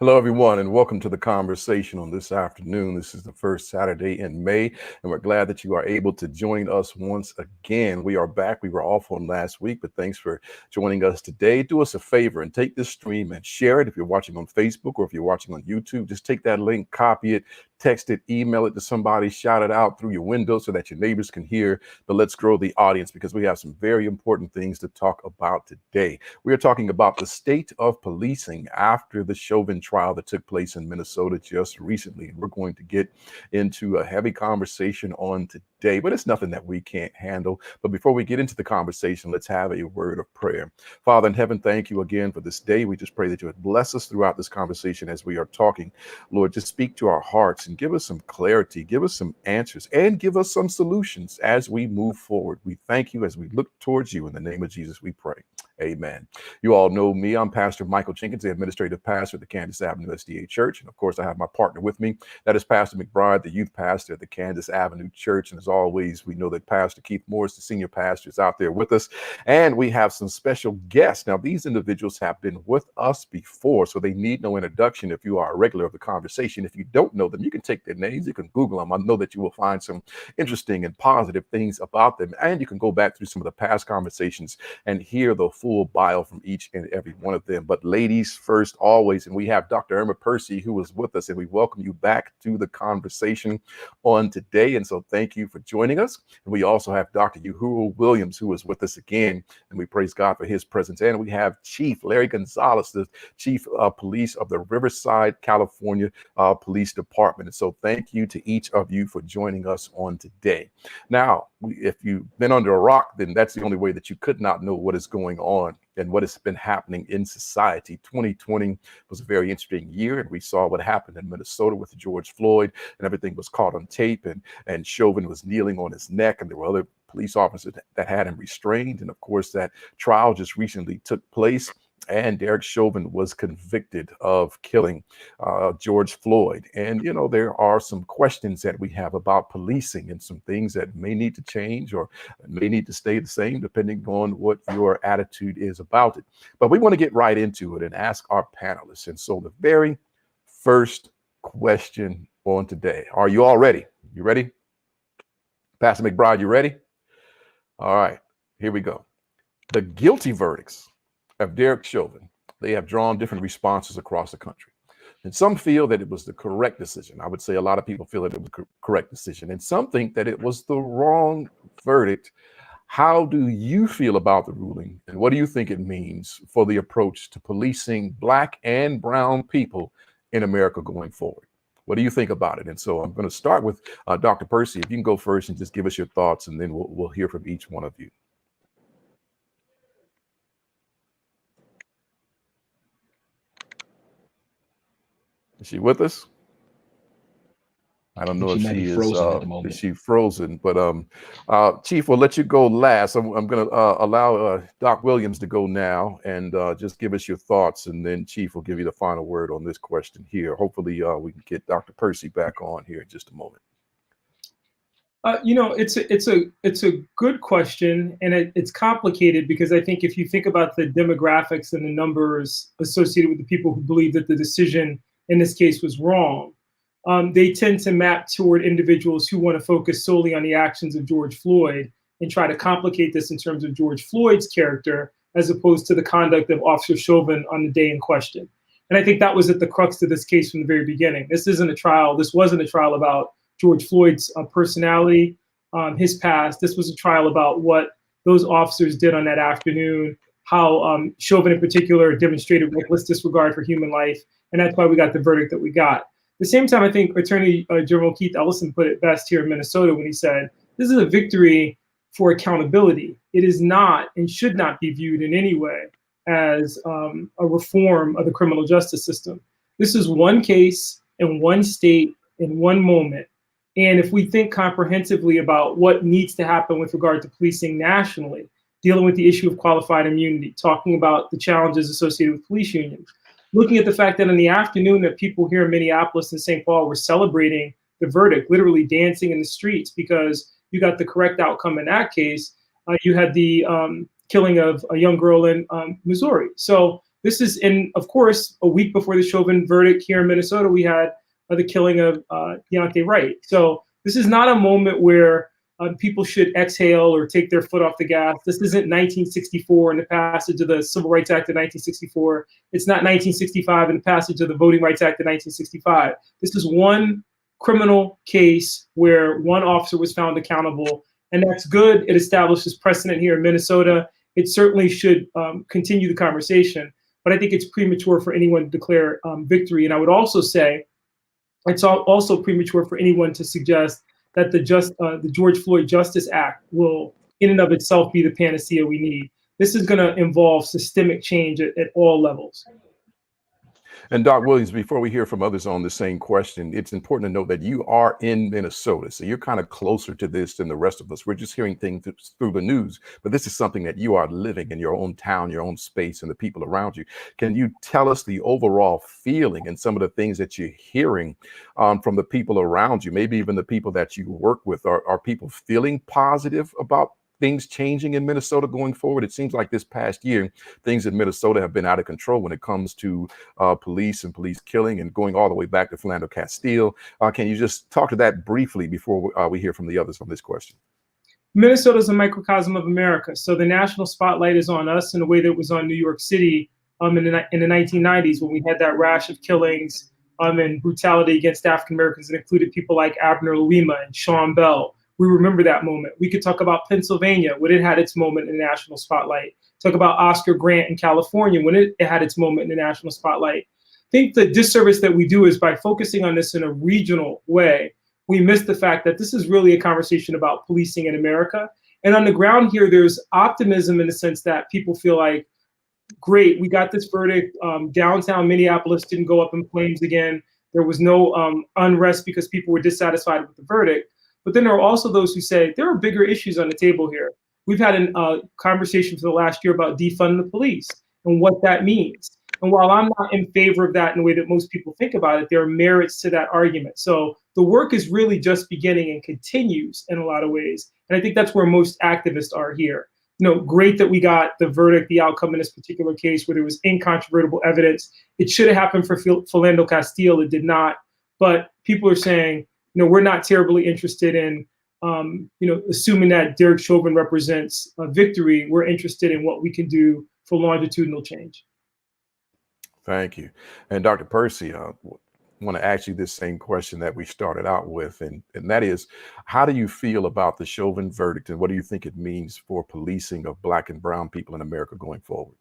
Hello, everyone, and welcome to the conversation on this afternoon. This is the first Saturday in May, and we're glad that you are able to join us once again. We are back. We were off on last week, but thanks for joining us today. Do us a favor and take this stream and share it. If you're watching on Facebook or if you're watching on YouTube, just take that link, copy it, text it, email it to somebody, shout it out through your window so that your neighbors can hear. But let's grow the audience because we have some very important things to talk about today. We are talking about the state of policing after the Chauvin trial that took place in Minnesota just recently. And we're going to get into a heavy conversation on today, but it's nothing that we can't handle. But before we get into the conversation, let's have a word of prayer. Father in heaven, thank you again for this day. We just pray that you would bless us throughout this conversation as we are talking. Lord, just speak to our hearts and give us some clarity, give us some answers, and give us some solutions as we move forward. We thank you as we look towards you. In the name of Jesus, we pray. Amen. You all know me. I'm Pastor Michael Jenkins, the administrative pastor at the Kansas Avenue SDA Church. And of course, I have my partner with me. That is Pastor McBride, the youth pastor at the Kansas Avenue Church. And as always, we know that Pastor Keith Morris, the senior pastor, is out there with us. And we have some special guests. Now, these individuals have been with us before, so they need no introduction if you are a regular of the conversation. If you don't know them, you can take their names. You can Google them. I know that you will find some interesting and positive things about them. And you can go back through some of the past conversations and hear the full bio from each and every one of them. But ladies first, always. And we have Dr. Irma Percy, who is with us, and we welcome you back to the conversation on today. And so thank you for joining us. And we also have Dr. Uhuru Williams, who is with us again, and we praise God for his presence. And we have Chief Larry Gonzalez, the Chief of Police of the Riverside, California Police Department. And so thank you to each of you for joining us on today. Now, if you've been under a rock, then that's the only way that you could not know what is going on and what has been happening in society. 2020 was a very interesting year, and we saw what happened in Minnesota with George Floyd, and everything was caught on tape, and Chauvin was kneeling on his neck, and there were other police officers that had him restrained. And of course, that trial just recently took place, and Derek Chauvin was convicted of killing George Floyd. And, you know, there are some questions that we have about policing and some things that may need to change or may need to stay the same, depending on what your attitude is about it. But we want to get right into it and ask our panelists. And so the very first question on today, are you all ready? You ready? Pastor McBride, you ready? All right, here we go. The guilty verdicts of Derek Chauvin, they have drawn different responses across the country. And some feel that it was the correct decision. I would say a lot of people feel that it was the correct decision. And some think that it was the wrong verdict. How do you feel about the ruling? And what do you think it means for the approach to policing Black and brown people in America going forward? What do you think about it? And so I'm going to start with Dr. Percy. If you can go first and just give us your thoughts, and then we'll hear from each one of you. Is she with us? I don't know if she is she frozen, but Chief, we'll let you go last. I'm going to allow Doc Williams to go now and just give us your thoughts, and then Chief will give you the final word on this question here. Hopefully we can get Dr. Percy back on here in just a moment. You know, it's a good question, and it's complicated because I think if you think about the demographics and the numbers associated with the people who believe that the decision in this case was wrong, they tend to map toward individuals who want to focus solely on the actions of George Floyd and try to complicate this in terms of George Floyd's character as opposed to the conduct of Officer Chauvin on the day in question. And I think that was at the crux of this case from the very beginning. This isn't a trial. This wasn't a trial about George Floyd's personality, his past. This was a trial about what those officers did on that afternoon, how Chauvin in particular demonstrated reckless disregard for human life, and that's why we got the verdict that we got. At the same time, I think Attorney General Keith Ellison put it best here in Minnesota when he said, this is a victory for accountability. It is not and should not be viewed in any way as a reform of the criminal justice system. This is one case in one state in one moment. And if we think comprehensively about what needs to happen with regard to policing nationally, dealing with the issue of qualified immunity, talking about the challenges associated with police unions, looking at the fact that in the afternoon that people here in Minneapolis and St. Paul were celebrating the verdict, literally dancing in the streets because you got the correct outcome in that case, you had the killing of a young girl in Missouri. So This is, and of course, a week before the Chauvin verdict here in Minnesota, we had the killing of Deontay Wright. So this is not a moment where people should exhale or take their foot off the gas. This isn't 1964 and the passage of the Civil Rights Act of 1964. It's not 1965 and the passage of the Voting Rights Act of 1965. This is one criminal case where one officer was found accountable, and that's good. It establishes precedent here in Minnesota. It certainly should continue the conversation, but I think it's premature for anyone to declare victory. And I would also say it's also premature for anyone to suggest that the George Floyd Justice Act will, in and of itself, be the panacea we need. This is going to involve systemic change at all levels. And Doc Williams, before we hear from others on the same question, it's important to note that you are in Minnesota, so you're kind of closer to this than the rest of us. We're just hearing things through the news, but this is something that you are living in your own town, your own space, and the people around you. Can you tell us the overall feeling and some of the things that you're hearing from the people around you, maybe even the people that you work with? Are people feeling positive about things changing in Minnesota going forward? It seems like this past year, things in Minnesota have been out of control when it comes to police and police killing, and going all the way back to Philando Castile. Can you just talk to that briefly before we hear from the others on this question? Minnesota is a microcosm of America. So the national spotlight is on us in a way that it was on New York City in the 1990s, when we had that rash of killings and brutality against African Americans that included people like Abner Louima and Sean Bell. We remember that moment. We could talk about Pennsylvania when it had its moment in the national spotlight. Talk about Oscar Grant in California when it had its moment in the national spotlight. I think the disservice that we do is by focusing on this in a regional way, we miss the fact that this is really a conversation about policing in America. And on the ground here, there's optimism in the sense that people feel like, great, we got this verdict. Downtown Minneapolis didn't go up in flames again. There was no unrest because people were dissatisfied with the verdict. But then there are also those who say there are bigger issues on the table here. We've had a conversation for the last year about defunding the police and what that means. And while I'm not in favor of that in the way that most people think about it, there are merits to that argument. So the work is really just beginning and continues in a lot of ways. And I think that's where most activists are here. Great that we got the verdict, the outcome in this particular case where there was incontrovertible evidence. It should have happened for Philando Castile. It did not. But people are saying, we're not terribly interested in, assuming that Derek Chauvin represents a victory. We're interested in what we can do for longitudinal change. Thank you. And Dr. Percy, I want to ask you this same question that we started out with, and that is, how do you feel about the Chauvin verdict, and what do you think it means for policing of Black and brown people in America going forward?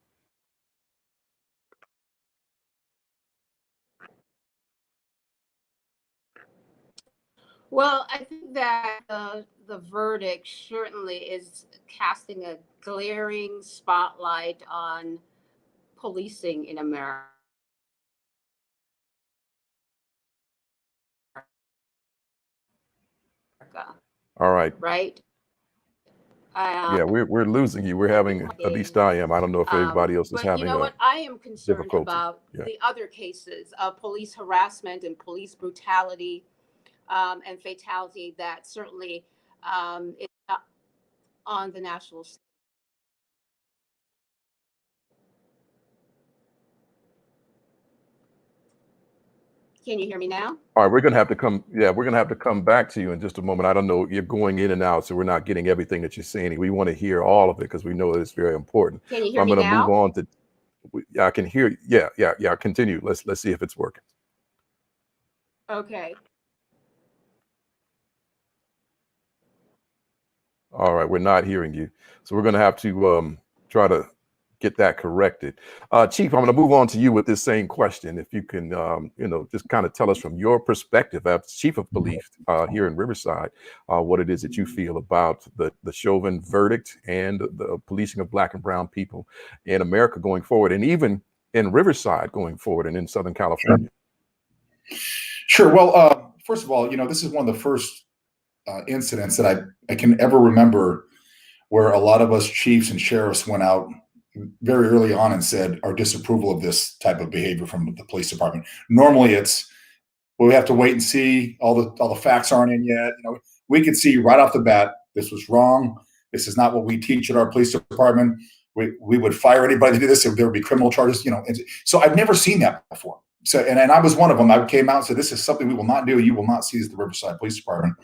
Well, I think that the verdict certainly is casting a glaring spotlight on policing in America. All right. Right? Yeah, we're losing you. We're having, at least I am. I don't know if everybody else is but having you know what? I am concerned difficulty. about the other cases of police harassment and police brutality and fatality that certainly is not on the national stage. Can you hear me now? All right, we're gonna have to come. Yeah, we're gonna have to come back to you in just a moment. I don't know. You're going in and out, so we're not getting everything that you're saying. We want to hear all of it because we know that it's very important. Can you hear I'm me gonna now? move on to. I can hear you. Yeah. Continue. Let's see if it's working. Okay. All right, we're not hearing you, so we're gonna have to try to get that corrected. Chief, I'm going to move on to you with this same question. If you can, just kind of tell us from your perspective as chief of police here in Riverside, what it is that you feel about the Chauvin verdict and the policing of Black and brown people in America going forward, and even in Riverside going forward and in Southern California. Sure. Well, first of all, this is one of the first incidents that I can ever remember where a lot of us chiefs and sheriffs went out very early on and said our disapproval of this type of behavior from the police department. Normally it's, well, we have to wait and see, all the facts aren't in yet. We could see right off the bat this was wrong. This is not what we teach at our police department. We would fire anybody to do this. There would be criminal charges, And so I've never seen that before. So, and I was one of them. I came out and said, this is something we will not do. You will not see as the Riverside Police Department.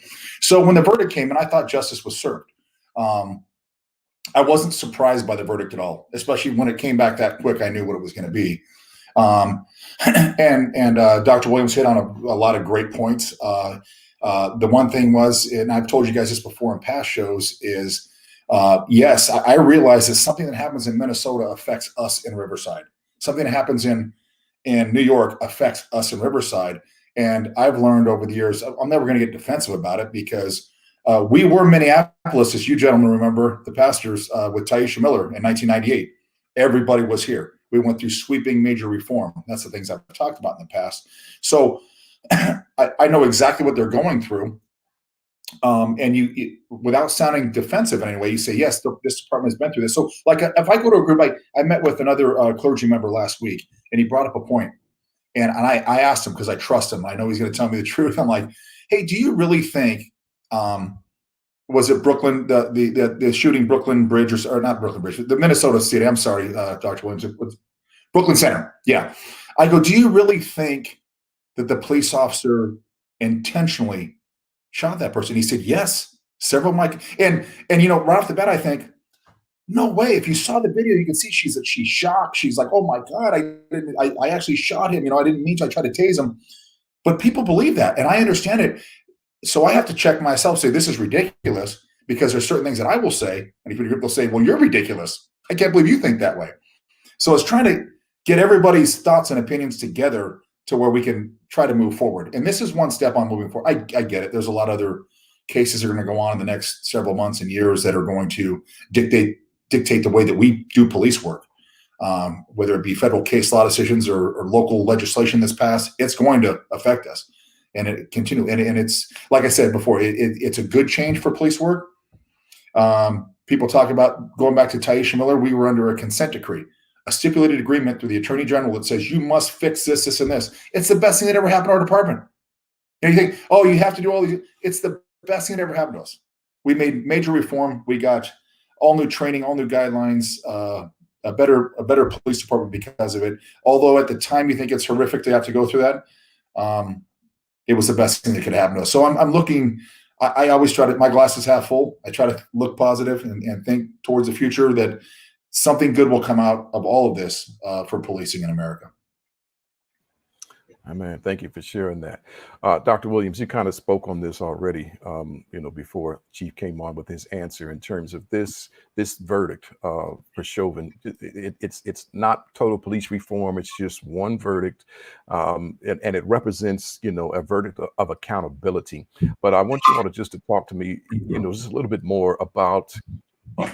So when the verdict came in, I thought justice was served. I wasn't surprised by the verdict at all, especially when it came back that quick. I knew what it was going to be. And Dr. Williams hit on a lot of great points. The one thing was, and I've told you guys this before in past shows, is yes, I realize that something that happens in Minnesota affects us in Riverside. Something that happens in New York affects us in Riverside. And I've learned over the years, I'm never going to get defensive about it, because we were Minneapolis, as you gentlemen remember, the pastors, with Taisha Miller in 1998. Everybody was here. We went through sweeping major reform. That's the things I've talked about in the past. So I know exactly what they're going through. And you, without sounding defensive in any way, you say, yes, this department has been through this. So like, if I go to a group, I met with another clergy member last week, and he brought up a point. And I asked him, because I trust him. I know he's going to tell me the truth. I'm like, hey, do you really think, was it Brooklyn, the shooting Brooklyn Bridge, or not Brooklyn Bridge, the Minnesota City, I'm sorry, Dr. Williams, Brooklyn Center. Yeah. I go, do you really think that the police officer intentionally shot that person? He said, yes. Several might. And right off the bat, I think, no way. If you saw the video, you can see she's shocked. She's like, oh my God, I actually shot him. I didn't mean to. I tried to tase him. But people believe that, and I understand it. So I have to check myself, say this is ridiculous, because there's certain things that I will say, and people say, well, you're ridiculous. I can't believe you think that way. So it's trying to get everybody's thoughts and opinions together to where we can try to move forward. And this is one step on moving forward. I get it. There's a lot of other cases that are going to go on in the next several months and years that are going to dictate the way that we do police work. Whether it be federal case law decisions or local legislation that's passed, it's going to affect us. And it continue. And it's, like I said before, it's a good change for police work. People talk about going back to Taisha Miller. We were under a consent decree, a stipulated agreement through the Attorney General that says you must fix this, this, and this. It's the best thing that ever happened to our department. And you think, oh, you have to do all these. It's the best thing that ever happened to us. We made major reform. We got all new training, all new guidelines, a better police department because of it. Although at the time you think it's horrific to have to go through that, it was the best thing that could happen to us. So I'm looking. I always try to, my glass is half full. I try to look positive and think towards the future that something good will come out of all of this for policing in America. Man, thank you for sharing that. Dr. Williams, you kind of spoke on this already, before Chief came on with his answer in terms of this verdict for Chauvin. It's not total police reform. It's just one verdict, and it represents, a verdict of accountability. But I want you all to just to talk to me, just a little bit more about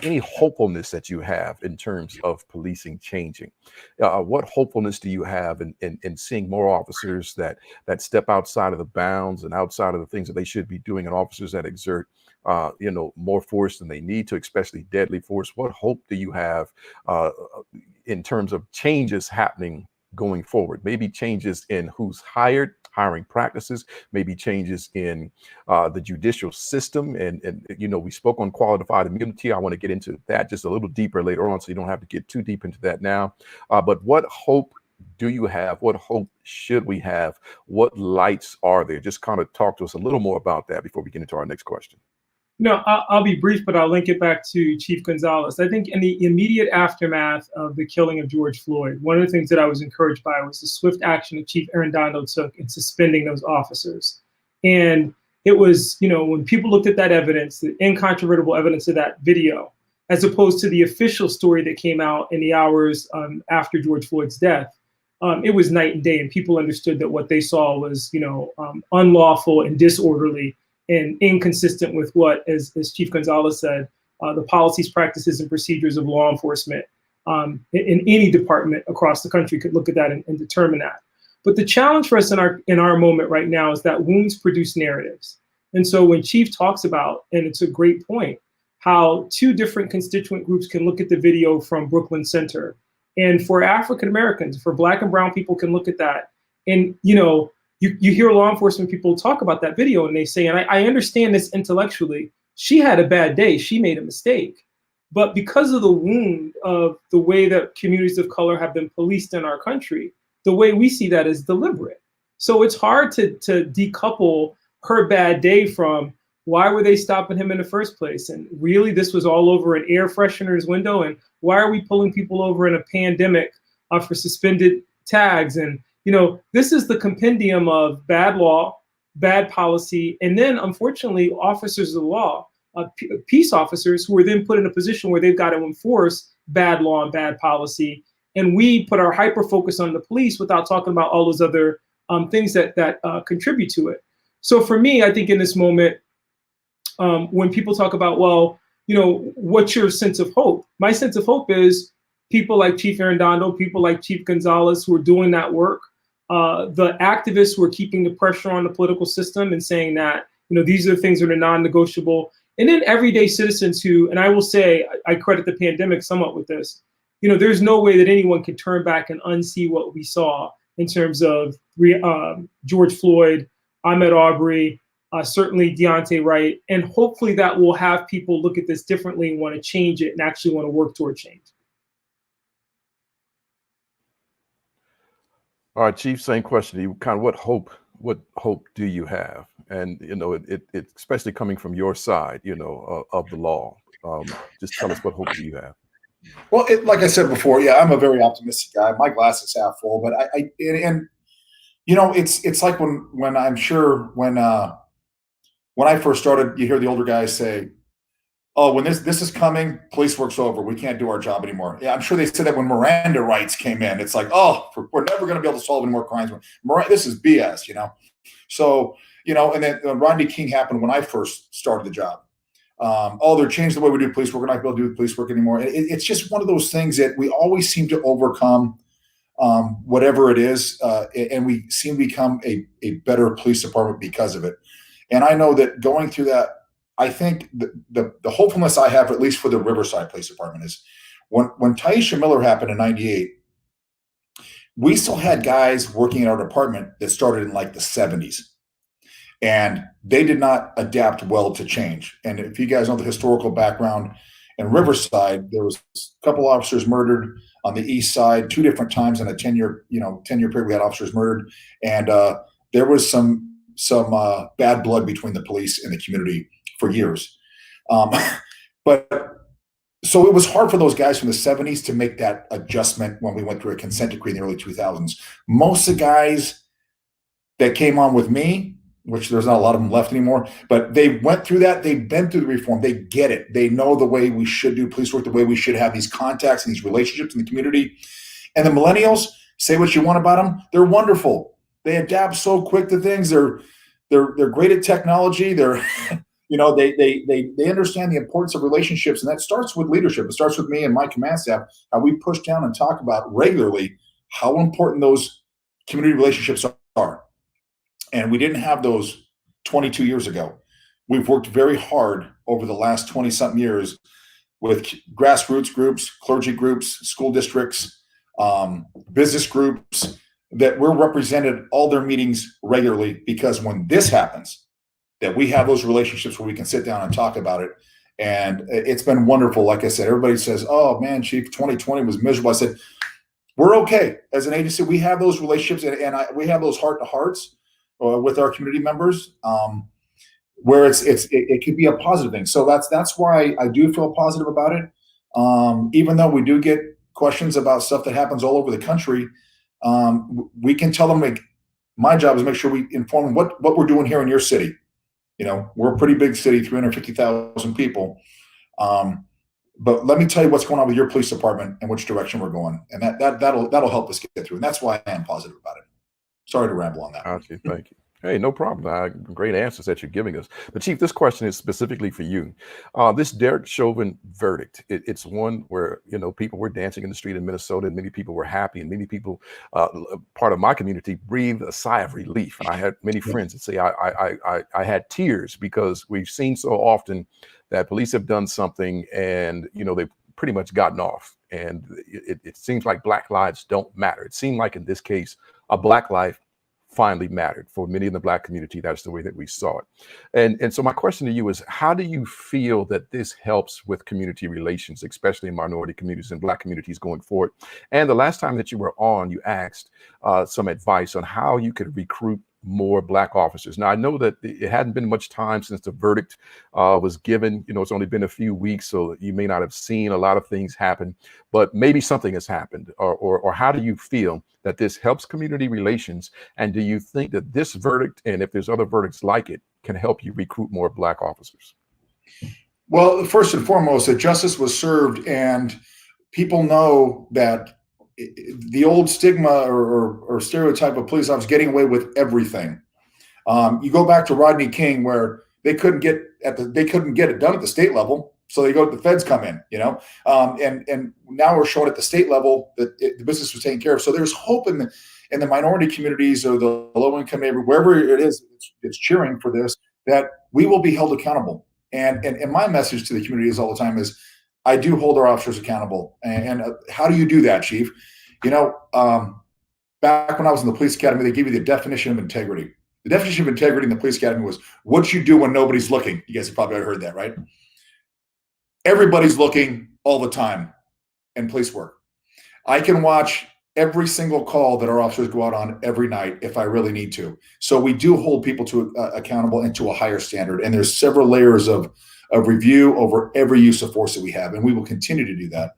any hopefulness that you have in terms of policing changing. What hopefulness do you have in seeing more officers that step outside of the bounds and outside of the things that they should be doing, and officers that exert more force than they need to, especially deadly force? What hope do you have in terms of changes happening going forward? Maybe changes in who's hiring practices, maybe changes in the judicial system. And we spoke on qualified immunity. I want to get into that just a little deeper later on, so you don't have to get too deep into that now. But what hope do you have? What hope should we have? What lights are there? Just kind of talk to us a little more about that before we get into our next question. I'll be brief, but I'll link it back to Chief Gonzalez. I think in the immediate aftermath of the killing of George Floyd, one of the things that I was encouraged by was the swift action that Chief Arredondo took in suspending those officers. And it was, when people looked at that evidence, the incontrovertible evidence of that video, as opposed to the official story that came out in the hours after George Floyd's death, it was night and day. And people understood that what they saw was, unlawful and disorderly and inconsistent with what, as Chief Gonzalez said, the policies, practices, and procedures of law enforcement in any department across the country could look at that and determine that. But the challenge for us in our moment right now is that wounds produce narratives. And so when Chief talks about, and it's a great point, how two different constituent groups can look at the video from Brooklyn Center, and for African Americans, for Black and brown people can look at that, and you hear law enforcement people talk about that video and they say, and I understand this intellectually, she had a bad day. She made a mistake. But because of the wound of the way that communities of color have been policed in our country, the way we see that is deliberate. So it's hard to decouple her bad day from why were they stopping him in the first place? And really, this was all over an air freshener's window. And why are we pulling people over in a pandemic for suspended tags? And, this is the compendium of bad law, bad policy, and then, unfortunately, officers of the law, peace officers who are then put in a position where they've got to enforce bad law and bad policy. And we put our hyper focus on the police without talking about all those other things that contribute to it. So for me, I think in this moment, when people talk about, well, what's your sense of hope? My sense of hope is people like Chief Arredondo, people like Chief Gonzalez who are doing that work, the activists who are keeping the pressure on the political system and saying that, these are the things that are non-negotiable. And then everyday citizens who, and I will say, I credit the pandemic somewhat with this, there's no way that anyone can turn back and unsee what we saw in terms of George Floyd, Ahmaud Arbery, certainly Deontay Wright, and hopefully that will have people look at this differently and want to change it and actually want to work toward change. All right, Chief, same question to you. Kind of what hope do you have? And, it especially coming from your side, of the law. Just tell us, what hope do you have? Well, like I said before, yeah, I'm a very optimistic guy. My glass is half full, but it's like when I'm sure when I first started, you hear the older guys say, "Oh, when this is coming, police work's over. We can't do our job anymore." Yeah, I'm sure they said that when Miranda rights came in. It's like, oh, we're never going to be able to solve any more crimes. This is BS, So, and then Rodney King happened when I first started the job. They're changed the way we do police work. We're not going to be able to do police work anymore. It's just one of those things that we always seem to overcome whatever it is, and we seem to become a better police department because of it. And I know that going through that, I think the hopefulness I have, at least for the Riverside Police Department, is when Tyisha Miller happened in '98, we still had guys working in our department that started in like the 70s. And they did not adapt well to change. And if you guys know the historical background in Riverside, there was a couple officers murdered on the east side 2 different times in a 10-year period. We had officers murdered, and there was some bad blood between the police and the community for years. But so it was hard for those guys from the 70s to make that adjustment when we went through a consent decree in the early 2000s. Most of the guys that came on with me, which there's not a lot of them left anymore, but they went through that. They've been through the reform. They get it. They know the way we should do police work, the way we should have these contacts and these relationships in the community. And the millennials, say what you want about them, they're wonderful. They adapt so quick to things. They're great at technology. They're they understand the importance of relationships, and that starts with leadership. It starts with me and my command staff, how we push down and talk about regularly how important those community relationships are. And we didn't have those 22 years ago. We've worked very hard over the last 20-something years with grassroots groups, clergy groups, school districts, business groups, that we're represented all their meetings regularly, because when this happens, that we have those relationships where we can sit down and talk about it. And it's been wonderful. Like I said, everybody says, "Oh man, Chief, 2020 was miserable." I said, we're okay. As an agency, we have those relationships, and we have those heart-to-hearts with our community members, where it could be a positive thing. So that's why I do feel positive about it. Even though we do get questions about stuff that happens all over the country, we can tell them, like, my job is make sure we inform them what we're doing here in your city. We're a pretty big city, 350,000 people. But let me tell you what's going on with your police department and which direction we're going. And that'll help us get through. And that's why I am positive about it. Sorry to ramble on that. Okay, thank you. Hey, no problem. Great answers that you're giving us. But Chief, this question is specifically for you. This Derek Chauvin verdict, it's one where, people were dancing in the street in Minnesota, and many people were happy, and many people, part of my community, breathed a sigh of relief. And I had many friends that say I had tears, because we've seen so often that police have done something and, they've pretty much gotten off. And it seems like Black lives don't matter. It seemed like in this case, a Black life finally mattered. For many in the Black community, that's the way that we saw it. And so my question to you is, how do you feel that this helps with community relations, especially in minority communities and Black communities going forward? And the last time that you were on, you asked some advice on how you could recruit more Black officers. Now, I know that it hadn't been much time since the verdict was given. You know, it's only been a few weeks, so you may not have seen a lot of things happen, but maybe something has happened. Or how do you feel that this helps community relations? And do you think that this verdict, and if there's other verdicts like it, can help you recruit more Black officers? Well, first and foremost, that justice was served, and people know that the old stigma or stereotype of police officers getting away with everything. You go back to Rodney King, where they couldn't get it done at the state level, so they go. The feds come in, you know, and now we're showing at the state level that the business was taken care of. So there's hope in the minority communities or the low income neighborhood, wherever it is, it's cheering for this, that we will be held accountable. And my message to the community is all the time is, I do hold our officers accountable. And how do you do that, Chief? You know, back when I was in the police academy, they gave you the definition of integrity. The definition of integrity in the police academy was what you do when nobody's looking. You guys have probably heard that, right? Everybody's looking all the time in police work. I can watch every single call that our officers go out on every night if I really need to. So we do hold people to accountable and to a higher standard. And there's several layers of review over every use of force that we have, and we will continue to do that.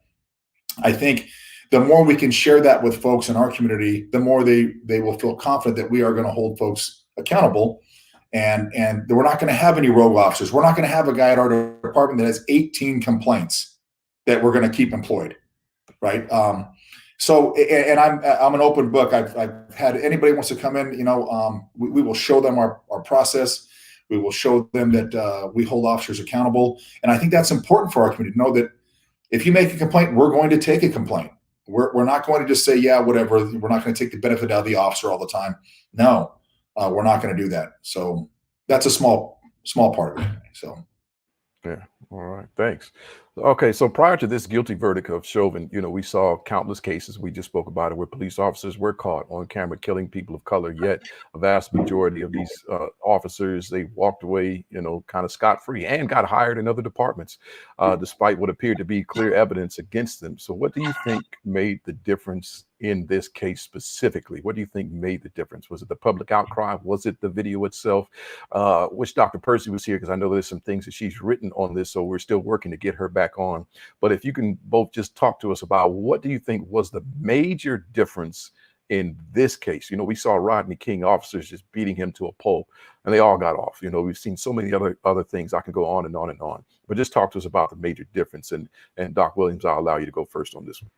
I think the more we can share that with folks in our community, the more they will feel confident that we are going to hold folks accountable, and we're not going to have any rogue officers. We're not going to have a guy at our department that has 18 complaints that we're going to keep employed, right? So, and I'm an open book. I've had anybody wants to come in, you know, we will show them our process. We will show them that we hold officers accountable. And I think that's important for our community to know that if you make a complaint, we're going to take a complaint. We're not going to just say, yeah, whatever. We're not going to take the benefit out of the officer all the time. No, we're not going to do that. So that's a small part of it. So. Yeah. All right. Thanks. Okay. So prior to this guilty verdict of Chauvin, you know, we saw countless cases. We just spoke about it where police officers were caught on camera killing people of color. Yet a vast majority of these officers, they walked away, you know, kind of scot-free and got hired in other departments, despite what appeared to be clear evidence against them. So what do you think made the difference in this case specifically? What do you think made the difference? Was it the public outcry? Was it the video itself? Wish Dr. Percy was here, because I know there's some things that she's written on this, so we're still working to get her back on. But if you can both just talk to us about what do you think was the major difference in this case? You know, we saw Rodney King officers just beating him to a pulp, and they all got off. You know, we've seen so many other things. I can go on and on and on. But just talk to us about the major difference. And Doc Williams, I'll allow you to go first on this one.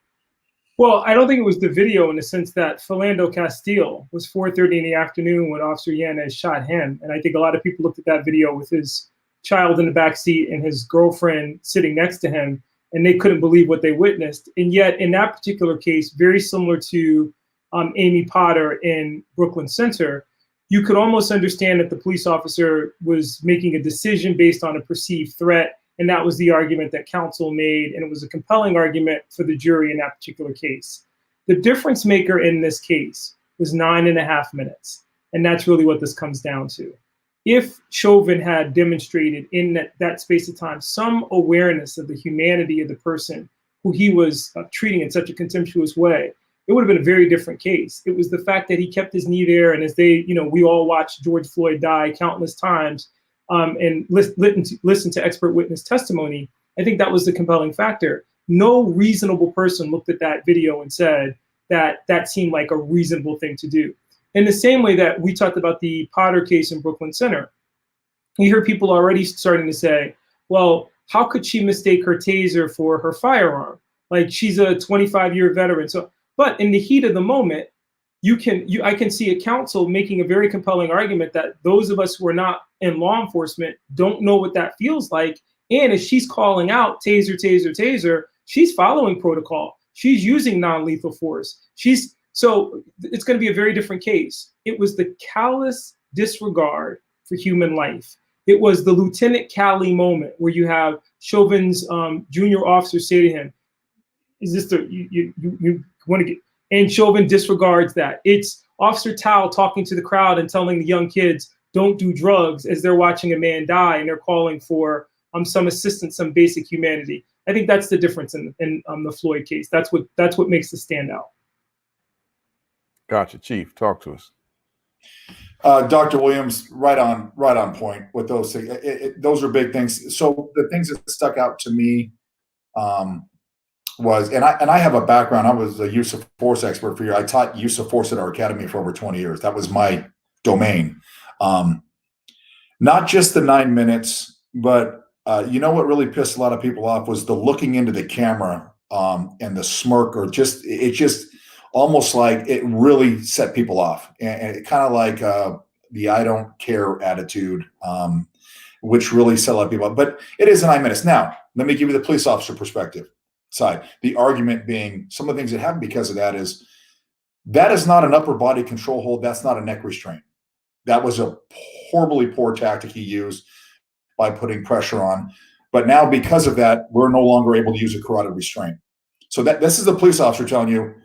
Well, I don't think it was the video, in the sense that Philando Castile was 4:30 in the afternoon when Officer Yanez shot him. And I think a lot of people looked at that video with his child in the back seat and his girlfriend sitting next to him, and they couldn't believe what they witnessed. And yet in that particular case, very similar to Amy Potter in Brooklyn Center, you could almost understand that the police officer was making a decision based on a perceived threat. And that was the argument that counsel made, and it was a compelling argument for the jury in that particular case. The difference maker in this case was 9.5 minutes, and that's really what this comes down to. If Chauvin had demonstrated in that space of time some awareness of the humanity of the person who he was treating in such a contemptuous way, it would have been a very different case. It was the fact that he kept his knee there, and as we all watched George Floyd die countless times, and listen to expert witness testimony. I think that was the compelling factor. No reasonable person looked at that video and said that that seemed like a reasonable thing to do. In the same way that we talked about the Potter case in Brooklyn Center, you hear people already starting to say, well, how could she mistake her taser for her firearm? Like, she's a 25-year veteran. So, but in the heat of the moment, I can see a counsel making a very compelling argument that those of us who are not in law enforcement don't know what that feels like. And if she's calling out taser, taser, taser, she's following protocol. She's using non-lethal force. So it's going to be a very different case. It was the callous disregard for human life. It was the Lieutenant Calley moment where you have Chauvin's junior officer say to him, "Is this you want to get?" And Chauvin disregards that. It's Officer Tao talking to the crowd and telling the young kids, don't do drugs, as they're watching a man die and they're calling for some assistance, some basic humanity. I think that's the difference in the Floyd case. That's what makes it stand out. Gotcha. Chief, talk to us. Dr. Williams, right on point with those things. Those are big things. So the things that stuck out to me was, and I have a background. I was a use of force expert for years. I taught use of force at our academy for over 20 years. That was my domain. Not just the 9 minutes, but you know what really pissed a lot of people off was the looking into the camera and the smirk, or just almost like it really set people off, and it kind of like the I don't care attitude, which really set a lot of people off. But it is 9 minutes. Now, let me give you the police officer perspective side. The argument being some of the things that happen because of that is not an upper body control hold. That's not a neck restraint. That was a horribly poor tactic he used by putting pressure on. But now because of that, we're no longer able to use a carotid restraint. So this is the police officer telling you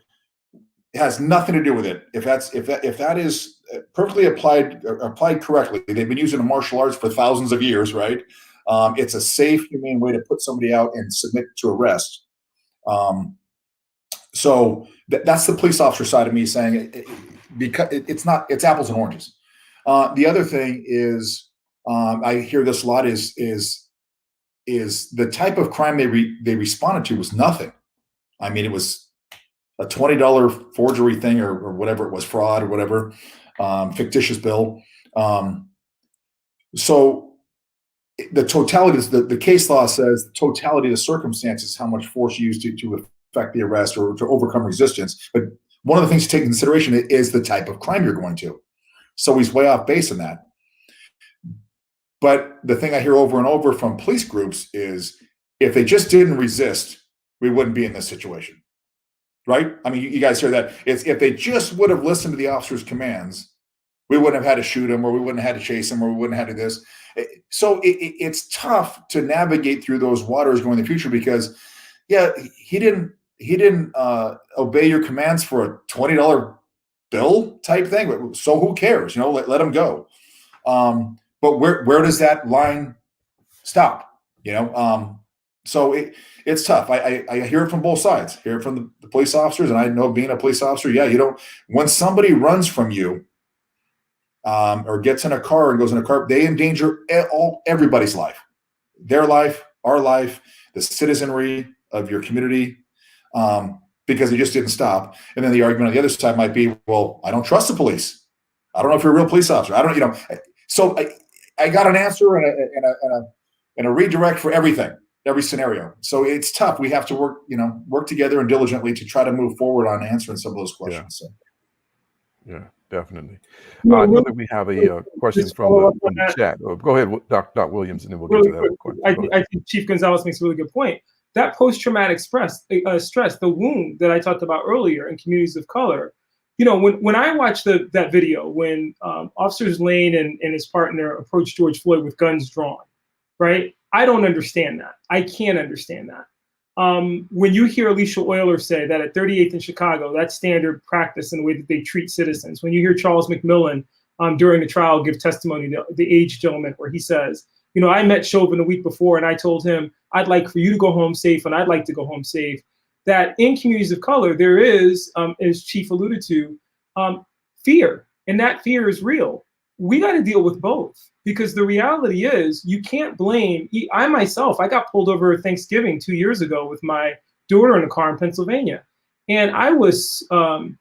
it has nothing to do with it. If that is perfectly applied correctly, they've been using the martial arts for thousands of years, right? It's a safe, humane way to put somebody out and submit to arrest. So that's the police officer side of me saying because it's apples and oranges. The other thing is I hear this a lot is the type of crime they responded to was nothing. I mean, it was a $20 forgery thing or whatever it was, fraud or whatever, fictitious bill. So the totality, the case law says the totality of the circumstances, how much force you use to affect the arrest or to overcome resistance. But one of the things to take into consideration is the type of crime you're going to. So he's way off base in that. But the thing I hear over and over from police groups is if they just didn't resist, we wouldn't be in this situation. Right? I mean, you guys hear that. It's if they just would have listened to the officer's commands, we wouldn't have had to shoot him, or we wouldn't have had to chase him, or we wouldn't have had to do this. So it's tough to navigate through those waters going in the future because, yeah, he didn't obey your commands for a $20 bill type thing. So who cares? Let him go. But where does that line stop? So it's tough. I hear it from both sides. I hear it from the police officers, and I know being a police officer, when somebody runs from you or gets in a car and goes in a car, they endanger everybody's life, their life, our life, the citizenry of your community, because they just didn't stop. And then the argument on the other side might be, well, I don't trust the police. I don't know if you're a real police officer. I don't, So I got an answer and a redirect for everything. Every scenario. So it's tough. We have to work together and diligently to try to move forward on answering some of those questions. Yeah, definitely. I know that we have a question from the chat. Go ahead, Dr. Williams, and then we'll get to that question. I think Chief Gonzalez makes a really good point. That post-traumatic stress, the wound that I talked about earlier in communities of color, when I watched that video, when Officers Lane and his partner approached George Floyd with guns drawn, right? I don't understand that. I can't understand that. When you hear Alicia Euler say that at 38th in Chicago, that's standard practice in the way that they treat citizens. When you hear Charles McMillan during the trial give testimony, the aged gentleman, where he says, I met Chauvin a week before and I told him, I'd like for you to go home safe and I'd like to go home safe. That in communities of color, there is, as Chief alluded to, fear, and that fear is real. We got to deal with both. Because the reality is you can't blame, I got pulled over Thanksgiving 2 years ago with my daughter in a car in Pennsylvania. And I was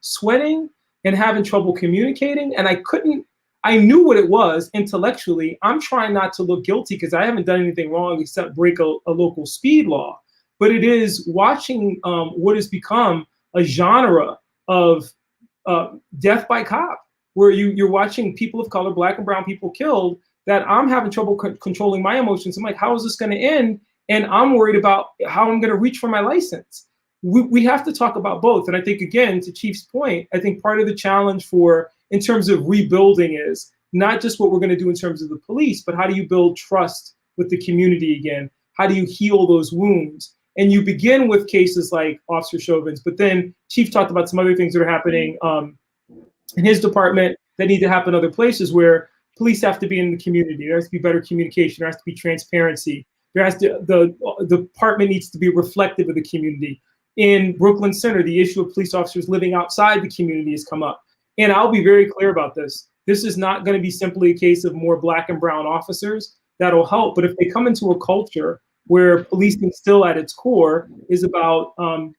sweating and having trouble communicating. And I knew what it was intellectually. I'm trying not to look guilty because I haven't done anything wrong except break a local speed law. But it is watching what has become a genre of death by cop, where you're watching people of color, Black and brown people killed, that I'm having trouble controlling my emotions. I'm like, how is this going to end? And I'm worried about how I'm going to reach for my license. We have to talk about both. And I think, again, to Chief's point, I think part of the challenge in terms of rebuilding is not just what we're going to do in terms of the police, but how do you build trust with the community again? How do you heal those wounds? And you begin with cases like Officer Chauvin's, but then Chief talked about some other things that are happening in his department that need to happen other places where police have to be in the community. There has to be better communication. There has to be transparency. The department needs to be reflective of the community. In Brooklyn Center, the issue of police officers living outside the community has come up. And I'll be very clear about this. This is not going to be simply a case of more Black and brown officers. That'll help. But if they come into a culture where policing still at its core is about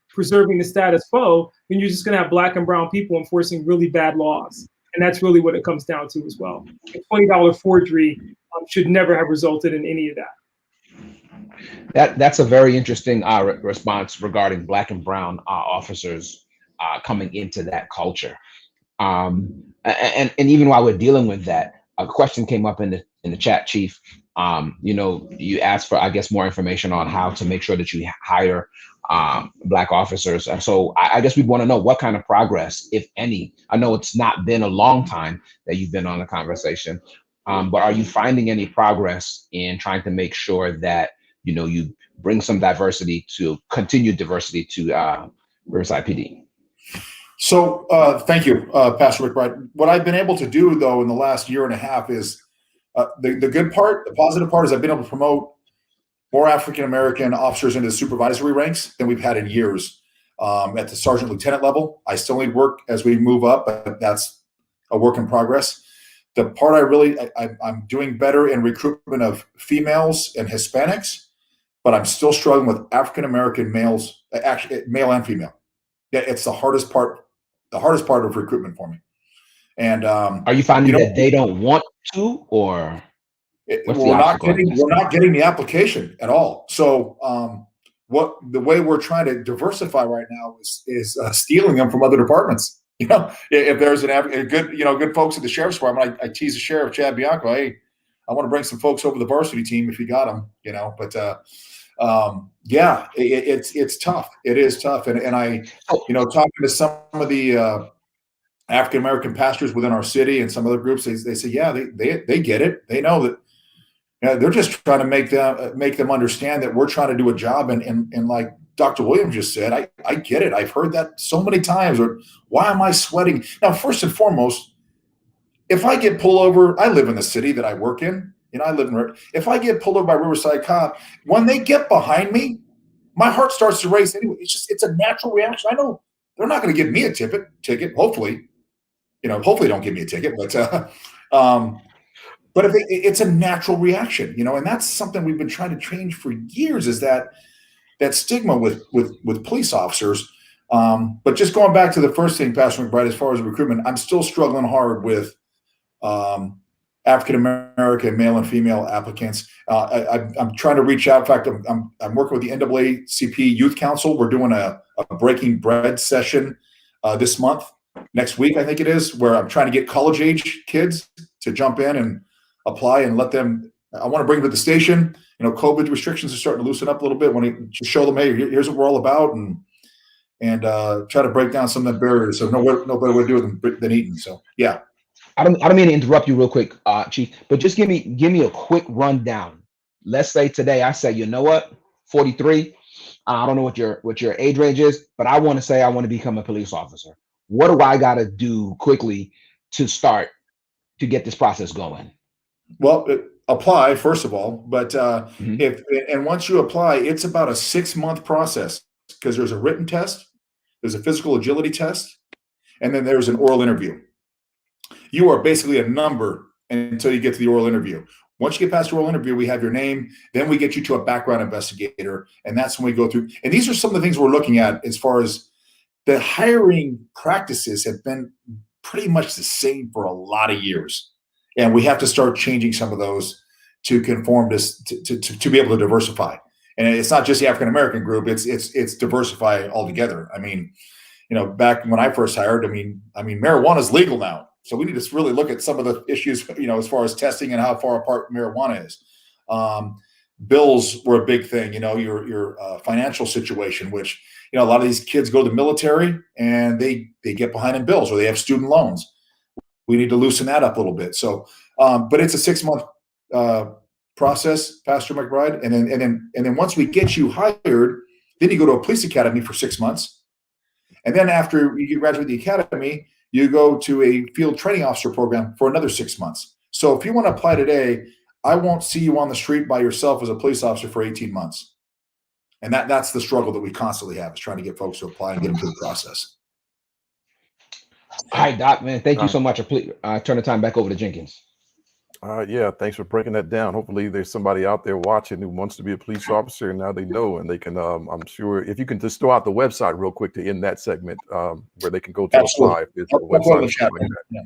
preserving the status quo, then you're just going to have Black and brown people enforcing really bad laws. And that's really what it comes down to as well. A $20 forgery should never have resulted in any of that. That's a very interesting response regarding Black and brown officers coming into that culture. And even while we're dealing with that, a question came up in the chat, Chief. You asked for, I guess, more information on how to make sure that you hire Black officers. And so I guess we want to know what kind of progress, if any. I know it's not been a long time that you've been on the conversation, but are you finding any progress in trying to make sure that, you bring some continued diversity to Riverside PD? So thank you, Pastor McBride. What I've been able to do, though, in the last year and a half is the good part, the positive part is I've been able to promote more African-American officers into the supervisory ranks than we've had in years at the sergeant lieutenant level. I still need work as we move up, but that's a work in progress. The part I'm doing better in recruitment of females and Hispanics, but I'm still struggling with African-American males, actually male and female. Yeah, it's the hardest part of recruitment for me. And are you finding that they don't want to, or we're not getting the application at all? So the way we're trying to diversify right now is stealing them from other departments. If there's a good folks at the sheriff's department, I tease the sheriff, Chad Bianco, hey, I want to bring some folks over the varsity team if you got them, but yeah, it's tough. It is tough. And I, talking to some of the African-American pastors within our city and some other groups, they say, yeah, they get it. They know that they're just trying to make them understand that we're trying to do a job. And like Dr. Williams just said, I get it. I've heard that so many times. Or why am I sweating? Now, first and foremost, if I get pulled over, I live in the city that I work in. If I get pulled over by Riverside cop, when they get behind me, my heart starts to race anyway. It's a natural reaction. I know they're not going to give me a ticket. Hopefully, hopefully don't give me a ticket, but it's a natural reaction, and that's something we've been trying to change for years, is that stigma with police officers. But just going back to the first thing, Pastor McBride, as far as recruitment, I'm still struggling hard with African-American male and female applicants. I'm trying to reach out. In fact, I'm working with the NAACP Youth Council. We're doing a Breaking Bread session this month, next week, I think it is, where I'm trying to get college-age kids to jump in and apply and let them. I want to bring them to the station. COVID restrictions are starting to loosen up a little bit. When you just show them, hey, here's what we're all about, and try to break down some of the barriers. So no better way to do it than eating. So yeah. I don't mean to interrupt you real quick, Chief, but just give me a quick rundown. Let's say today I say, 43. I don't know what your age range is, but I want to become a police officer. What do I got to do quickly to start to get this process going? Well, apply first of all, but once you apply, it's about a 6-month process, because there's a written test, there's a physical agility test, and then there's an oral interview. You are basically a number until you get to the oral interview. Once you get past the oral interview, we have your name. Then we get you to a background investigator, and that's when we go through. And these are some of the things we're looking at as far as the hiring practices have been pretty much the same for a lot of years, and we have to start changing some of those to conform to be able to diversify. And it's not just the African American group; it's diversify altogether. I mean, back when I first hired, I mean, marijuana is legal now. So we need to really look at some of the issues, as far as testing and how far apart marijuana is. Bills were a big thing, your financial situation, which, a lot of these kids go to the military and they get behind in bills, or they have student loans. We need to loosen that up a little bit. So, but it's a 6-month process, Pastor McBride. And then once we get you hired, Then you go to a police academy for 6 months. And then after you graduate the academy, you go to a field training officer program for another 6 months. So if you want to apply today, I won't see you on the street by yourself as a police officer for 18 months. And that's the struggle that we constantly have, is trying to get folks to apply and get them through the process. All right, Doc, man, thank you so much. Turn the time back over to Jenkins. Yeah, thanks for breaking that down. Hopefully there's somebody out there watching who wants to be a police officer, and now they know, and they can, I'm sure, if you can just throw out the website real quick to end that segment, where they can go to apply. If there's a website. Yeah.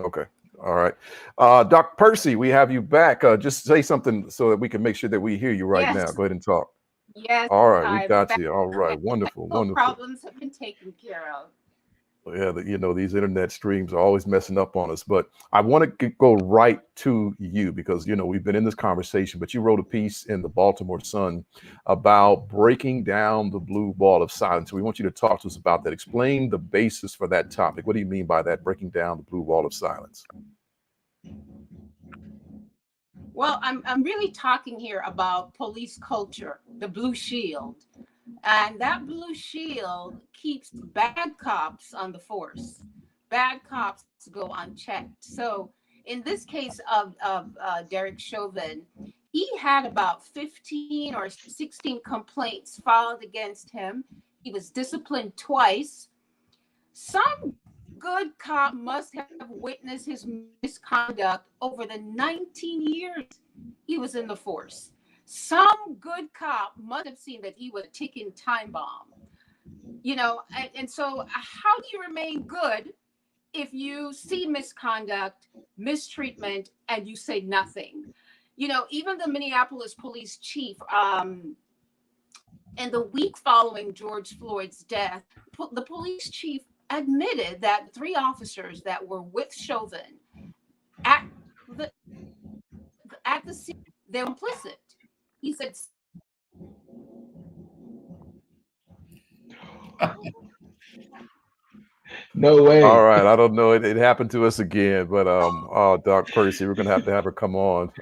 Okay. All right. Dr. Percy, we have you back. Just say something so that we can make sure that we hear you right now. Go ahead and talk. Yes. All right, we got you. All right, wonderful, wonderful. Problems have been taken care of. Yeah, these internet streams are always messing up on us, but I want to go right to you because, we've been in this conversation, but you wrote a piece in the Baltimore Sun about breaking down the blue wall of silence. We want you to talk to us about that. Explain the basis for that topic. What do you mean by that, breaking down the blue wall of silence? Well, I'm really talking here about police culture, the blue shield. And that blue shield keeps bad cops on the force. Bad cops go unchecked. So in this case of Derek Chauvin, he had about 15 or 16 complaints filed against him. He was disciplined twice. Some good cop must have witnessed his misconduct over the 19 years he was in the force. Some good cop must have seen that he was a ticking time bomb, and so how do you remain good if you see misconduct, mistreatment, and you say nothing? Even the Minneapolis police chief, in the week following George Floyd's death, the police chief admitted that 3 officers that were with Chauvin at the scene, they're implicit. He said, No way. All right. I don't know. It happened to us again, but Doc Percy, we're going to have her come on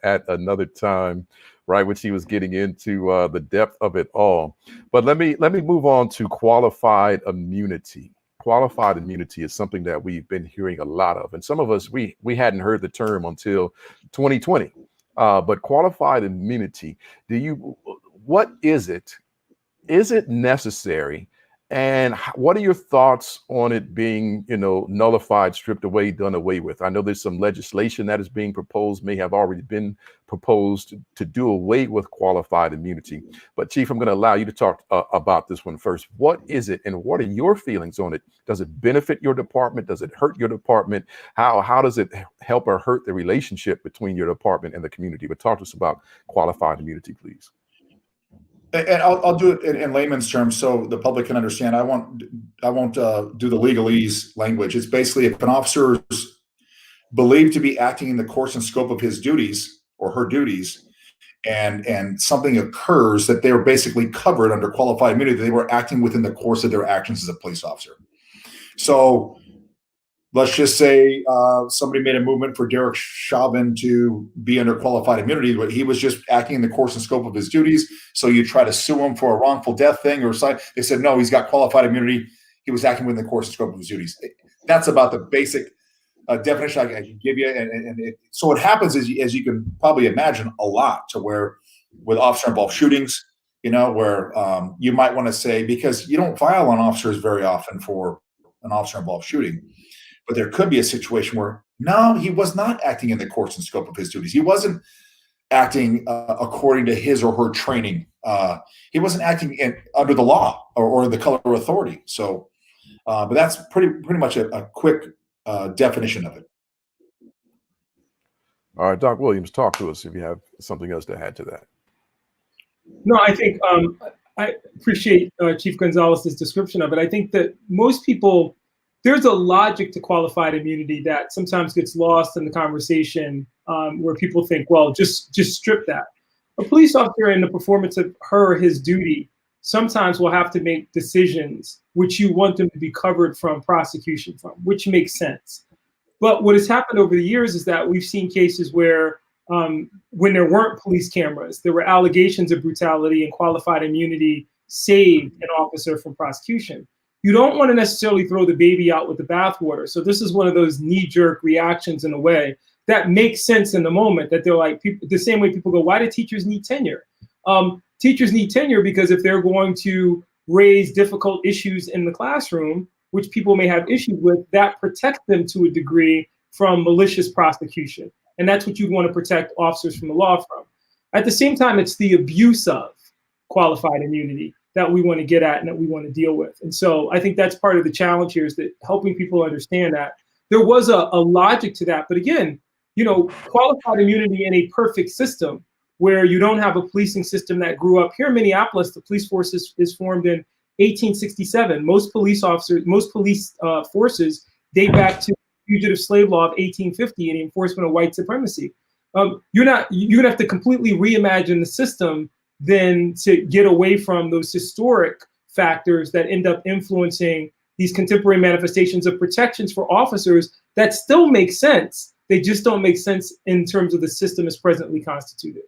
at another time, right, when she was getting into the depth of it all. But let me move on to qualified immunity. Qualified immunity is something that we've been hearing a lot of. And some of us, we hadn't heard the term until 2020. But qualified immunity, what is it? Is it necessary? And what are your thoughts on it being, nullified, stripped away, done away with? I know there's some legislation that is being proposed, may have already been proposed to do away with qualified immunity. But Chief, I'm going to allow you to talk about this one first. What is it, and what are your feelings on it? Does it benefit your department? Does it hurt your department? How does it help or hurt the relationship between your department and the community? But talk to us about qualified immunity, please. And I'll do it in layman's terms so the public can understand. I won't do the legalese language. It's basically if an officer is believed to be acting in the course and scope of his duties or her duties, and something occurs, that they were basically covered under qualified immunity. They were acting within the course of their actions as a police officer. So let's just say somebody made a movement for Derek Chauvin to be under qualified immunity, but he was just acting in the course and scope of his duties. So you try to sue him for a wrongful death thing or something. They said, no, he's got qualified immunity. He was acting within the course and scope of his duties. That's about the basic definition I can give you. So what happens is, as you can probably imagine, a lot to where with officer-involved shootings, where you might want to say, because you don't file on officers very often for an officer-involved shooting, but there could be a situation where, no, he was not acting in the course and scope of his duties. He wasn't acting according to his or her training. He wasn't acting under the law or the color of authority. So, but that's pretty much a quick definition of it. All right, Doc Williams, talk to us if you have something else to add to that. No, I think I appreciate Chief Gonzalez's description of it. I think that most people, there's a logic to qualified immunity that sometimes gets lost in the conversation, where people think, well, just strip that. A police officer in the performance of her or his duty sometimes will have to make decisions which you want them to be covered from prosecution from, which makes sense. But what has happened over the years is that we've seen cases where when there weren't police cameras. There were allegations of brutality, and qualified immunity saved an officer from prosecution. You don't want to necessarily throw the baby out with the bathwater. So this is one of those knee-jerk reactions in a way that makes sense in the moment, that they're like, people, the same way people go, why do teachers need tenure? Teachers need tenure because if they're going to raise difficult issues in the classroom, which people may have issues with, that protects them to a degree from malicious prosecution. And that's what you want to protect officers from the law from. At the same time, it's the abuse of qualified immunity that we want to get at and that we want to deal with. And so I think that's part of the challenge here, is that helping people understand that there was a logic to that. But again, you know, qualified immunity in a perfect system where you don't have a policing system that grew up here in Minneapolis. The police force is formed in 1867. Most police officers, most police forces date back to fugitive slave law of 1850 and the enforcement of white supremacy. You're gonna have to completely reimagine the system then to get away from those historic factors that end up influencing these contemporary manifestations of protections for officers that still make sense. They just don't make sense in terms of the system as presently constituted.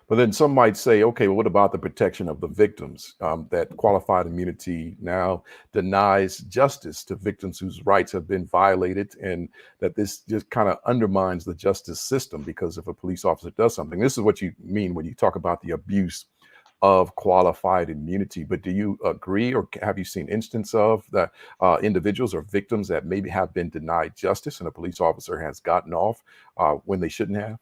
But then some might say, okay, well, what about the protection of the victims? That qualified immunity now denies justice to victims whose rights have been violated, and that this just kind of undermines the justice system, because if a police officer does something, this is what you mean when you talk about the abuse of qualified immunity. But do you agree, or have you seen instance of the individuals or victims that maybe have been denied justice and a police officer has gotten off when they shouldn't have?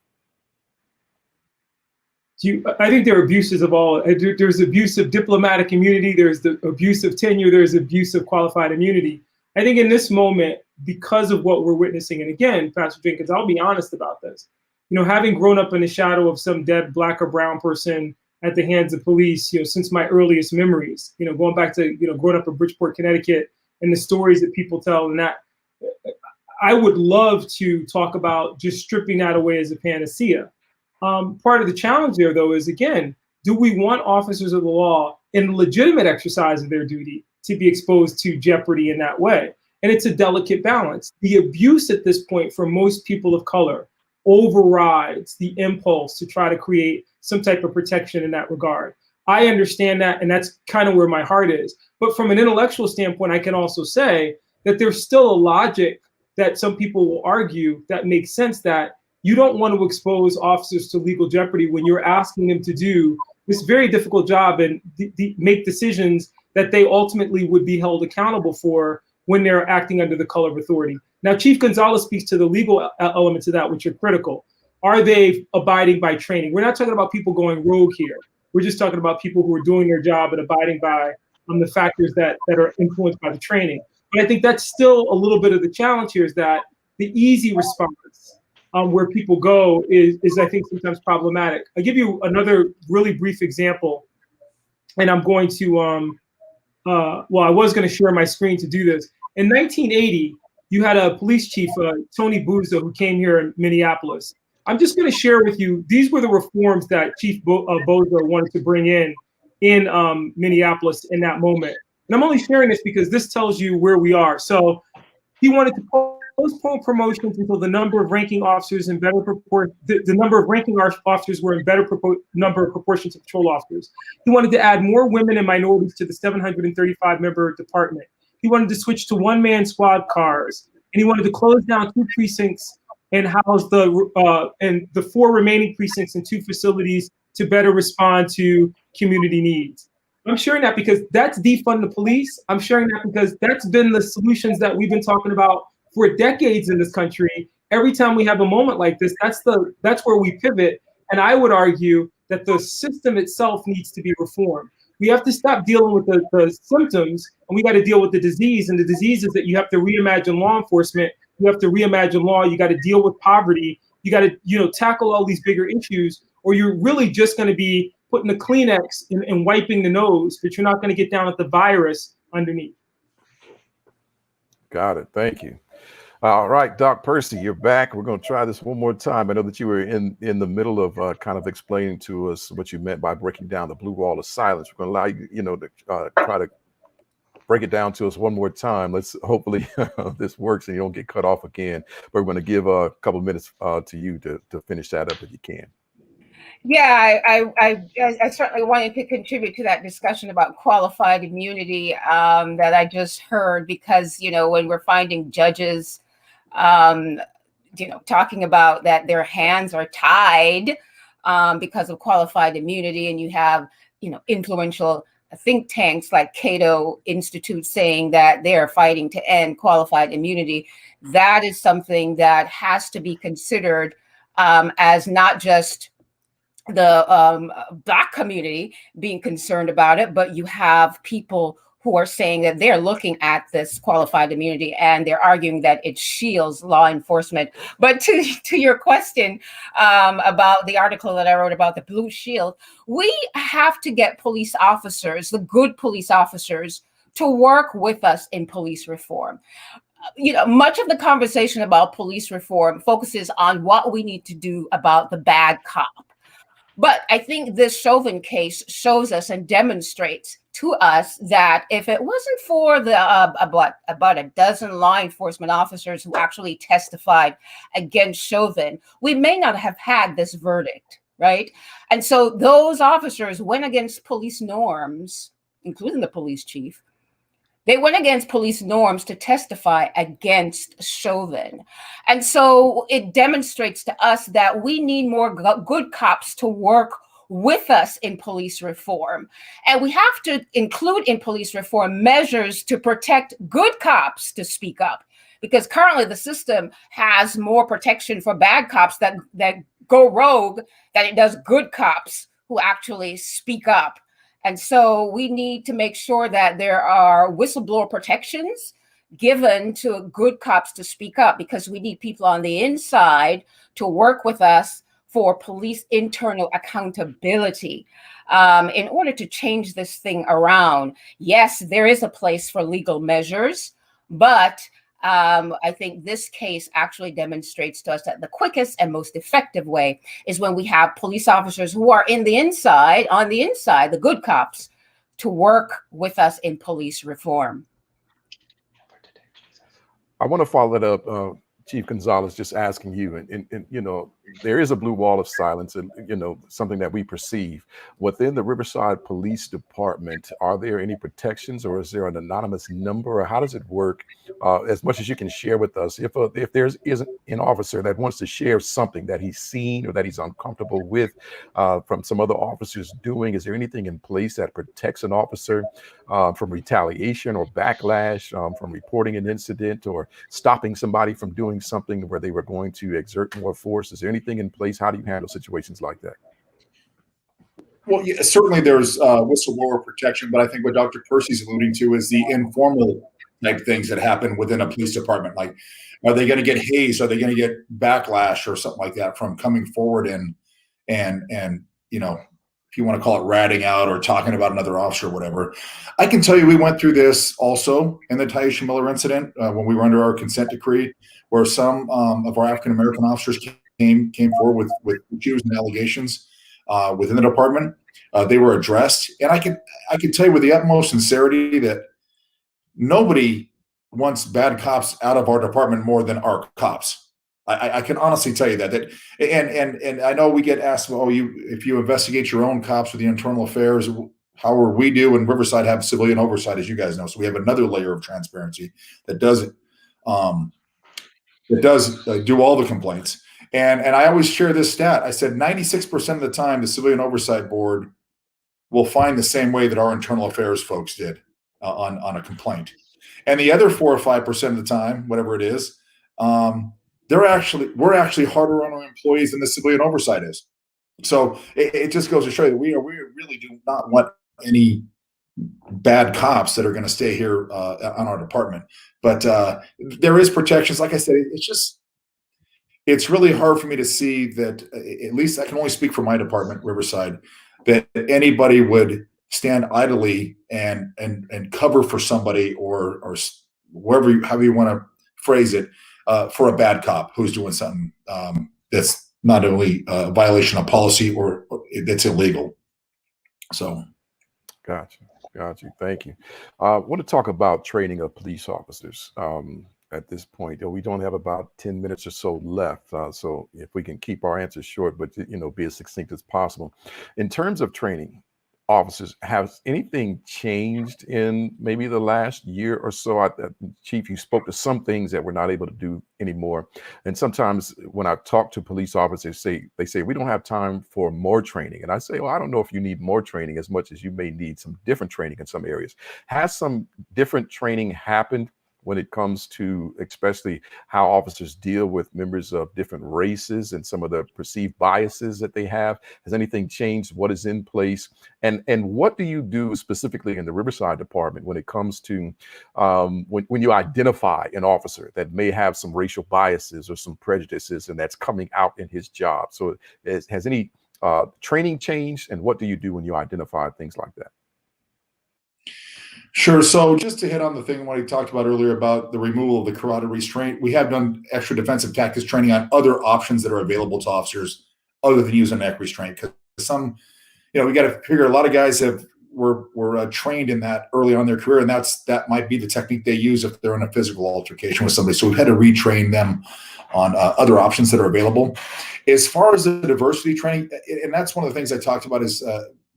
I think there are abuses of all. There's abuse of diplomatic immunity. There's the abuse of tenure. There's abuse of qualified immunity. I think in this moment, because of what we're witnessing, and again, Pastor Jenkins, I'll be honest about this. You know, having grown up in the shadow of some dead Black or brown person at the hands of police, you know, since my earliest memories, you know, going back to, you know, growing up in Bridgeport, Connecticut, and the stories that people tell, and that I would love to talk about just stripping that away as a panacea. Part of the challenge there, though, is, again, do we want officers of the law in the legitimate exercise of their duty to be exposed to jeopardy in that way? And it's a delicate balance. The abuse at this point for most people of color overrides the impulse to try to create some type of protection in that regard. I understand that, and that's kind of where my heart is. But from an intellectual standpoint, I can also say that there's still a logic that some people will argue that makes sense, that you don't want to expose officers to legal jeopardy when you're asking them to do this very difficult job and make decisions that they ultimately would be held accountable for when they're acting under the color of authority. Now, Chief Gonzalez speaks to the legal elements of that, which are critical. Are they abiding by training? We're not talking about people going rogue here. We're just talking about people who are doing their job and abiding by the factors that are influenced by the training. But I think that's still a little bit of the challenge here, is that the easy response where people go is I think sometimes problematic. I'll give you another really brief example, and I'm going to, well, I was going to share my screen to do this. In 1980, you had a police chief, Tony Buzza, who came here in Minneapolis. I'm just going to share with you, these were the reforms that Chief Buzza wanted to bring in Minneapolis in that moment. And I'm only sharing this because this tells you where we are. So he wanted to postpone promotions until the number of ranking officers in better proportion, the number of ranking officers were in better number of proportions of patrol officers. He wanted to add more women and minorities to the 735 member department. He wanted to switch to one-man squad cars, and he wanted to close down 2 precincts and house the 4 remaining precincts in 2 facilities to better respond to community needs. I'm sharing that because that's defund the police. I'm sharing that because that's been the solutions that we've been talking about for decades in this country. Every time we have a moment like this, that's where we pivot. And I would argue that the system itself needs to be reformed. We have to stop dealing with the symptoms, and we got to deal with the disease. And the disease is that you have to reimagine law enforcement. You have to reimagine law. You got to deal with poverty. You got to, tackle all these bigger issues, or you're really just going to be putting the Kleenex and wiping the nose, but you're not going to get down at the virus underneath. Got it. Thank you. All right, Doc Percy, you're back. We're going to try this one more time. I know that you were in the middle of kind of explaining to us what you meant by breaking down the blue wall of silence. We're going to allow you, to try to break it down to us one more time. Let's hopefully this works and you don't get cut off again. But we're going to give a couple of minutes to you to finish that up if you can. Yeah, I certainly wanted to contribute to that discussion about qualified immunity that I just heard, because, when we're finding judges, talking about that their hands are tied because of qualified immunity, and you have, influential think tanks like Cato Institute saying that they're fighting to end qualified immunity, that is something that has to be considered as not just the Black community being concerned about it, but you have people who are saying that they're looking at this qualified immunity and they're arguing that it shields law enforcement. But to your question about the article that I wrote about the Blue Shield, we have to get police officers, the good police officers, to work with us in police reform. Much of the conversation about police reform focuses on what we need to do about the bad cop. But I think this Chauvin case shows us and demonstrates to us that if it wasn't for the about a dozen law enforcement officers who actually testified against Chauvin, we may not have had this verdict, right? And so those officers went against police norms, including the police chief. They went against police norms to testify against Chauvin. And so it demonstrates to us that we need more good cops to work with us in police reform. And we have to include in police reform measures to protect good cops to speak up, because currently the system has more protection for bad cops that go rogue than it does good cops who actually speak up. And so we need to make sure that there are whistleblower protections given to good cops to speak up, because we need people on the inside to work with us for police internal accountability in order to change this thing around. Yes, there is a place for legal measures, but I think this case actually demonstrates to us that the quickest and most effective way is when we have police officers who are on the inside, the good cops, to work with us in police reform. I want to follow it up, Chief Gonzalez, just asking you, and there is a blue wall of silence, and something that we perceive within the Riverside Police Department. Are there any protections, or is there an anonymous number, or how does it work? As much as you can share with us, if there is an officer that wants to share something that he's seen or that he's uncomfortable with from some other officers doing, is there anything in place that protects an officer from retaliation or backlash, from reporting an incident or stopping somebody from doing something where they were going to exert more force? Is there anything in place? How do you handle situations like that? Well, yeah, certainly there's whistleblower protection, but I think what Dr. Percy's alluding to is the informal type things that happen within a police department. Like, are they going to get hazed? Are they going to get backlash or something like that from coming forward and if you want to call it ratting out or talking about another officer or whatever? I can tell you we went through this also in the Tyisha Miller incident when we were under our consent decree, where some of our African-American officers came forward with issues and allegations within the department. They were addressed. And I can tell you with the utmost sincerity that nobody wants bad cops out of our department more than our cops. I can honestly tell you that and I know we get asked, well, if you investigate your own cops with the internal affairs, however we do, and Riverside have civilian oversight, as you guys know. So we have another layer of transparency that does do all the complaints. And I always share this stat. I said 96% of the time, the Civilian Oversight Board will find the same way that our internal affairs folks did on a complaint. And the other 4 or 5% of the time, whatever it is, we're actually harder on our employees than the civilian oversight is. So it just goes to show you that we really do not want any bad cops that are going to stay here on our department. But there is protections. Like I said, it's really hard for me to see that, at least I can only speak for my department, Riverside, that anybody would stand idly and cover for somebody or however you want to phrase it, for a bad cop who's doing something that's not only a violation of policy or that's illegal. So Gotcha. Got you. Thank you. I want to talk about training of police officers at this point. We don't have about 10 minutes or so left. So if we can keep our answers short, but be as succinct as possible. In terms of training officers, has anything changed in maybe the last year or so? Chief, you spoke to some things that we're not able to do anymore. And sometimes when I talk to police officers, they say we don't have time for more training. And I say, well, I don't know if you need more training as much as you may need some different training in some areas. Has some different training happened when it comes to especially how officers deal with members of different races and some of the perceived biases that they have? Has anything changed? What is in place? And what do you do specifically in the Riverside Department when it comes to when you identify an officer that may have some racial biases or some prejudices and that's coming out in his job? So has any training changed, and what do you do when you identify things like that? Sure. So just to hit on the thing what he talked about earlier about the removal of the carotid restraint, we have done extra defensive tactics training on other options that are available to officers other than using neck restraint. Because some, we got to figure a lot of guys were trained in that early on in their career, and that might be the technique they use if they're in a physical altercation with somebody. So we've had to retrain them on other options that are available. As far as the diversity training, and that's one of the things I talked about is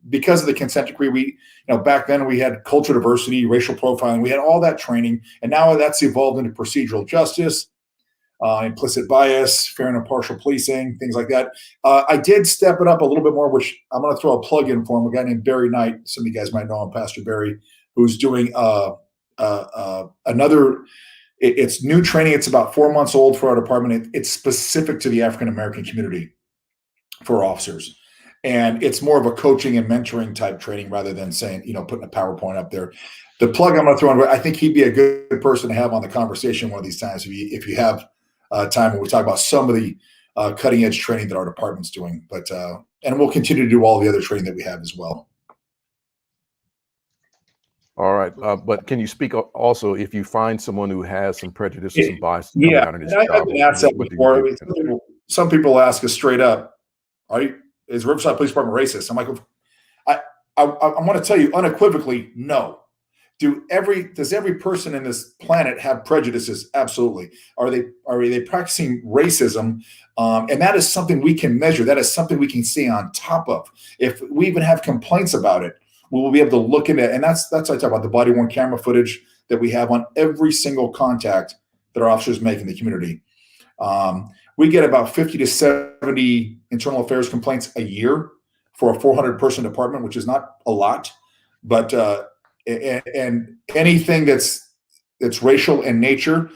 because of the consent decree, we, back then we had cultural diversity, racial profiling, we had all that training, and now that's evolved into procedural justice, implicit bias, fair and impartial policing, things like that. I did step it up a little bit more, which I'm going to throw a plug in for him, a guy named Barry Knight. Some of you guys might know him, Pastor Barry, who's doing another. It's new training. It's about 4 months old for our department. It's specific to the African American community for officers. And it's more of a coaching and mentoring type training rather than saying, putting a PowerPoint up there. The plug I'm going to throw in, I think he'd be a good person to have on the conversation one of these times if you have time when we talk about some of the cutting edge training that our department's doing. But and we'll continue to do all the other training that we have as well. All right. But can you speak also if you find someone who has some prejudice or some bias coming out in his job? I've been asked that before. Some people ask us straight up, is Riverside Police Department racist? I'm like, I want to tell you unequivocally, no. Does every person in this planet have prejudices? Absolutely. Are they practicing racism? And that is something we can measure. That is something we can see on top of. If we even have complaints about it, we will be able to look into it. And that's what I talk about, the body worn camera footage that we have on every single contact that our officers make in the community. We get about 50 to 70 internal affairs complaints a year for a 400-person department, which is not a lot, but and anything that's racial in nature,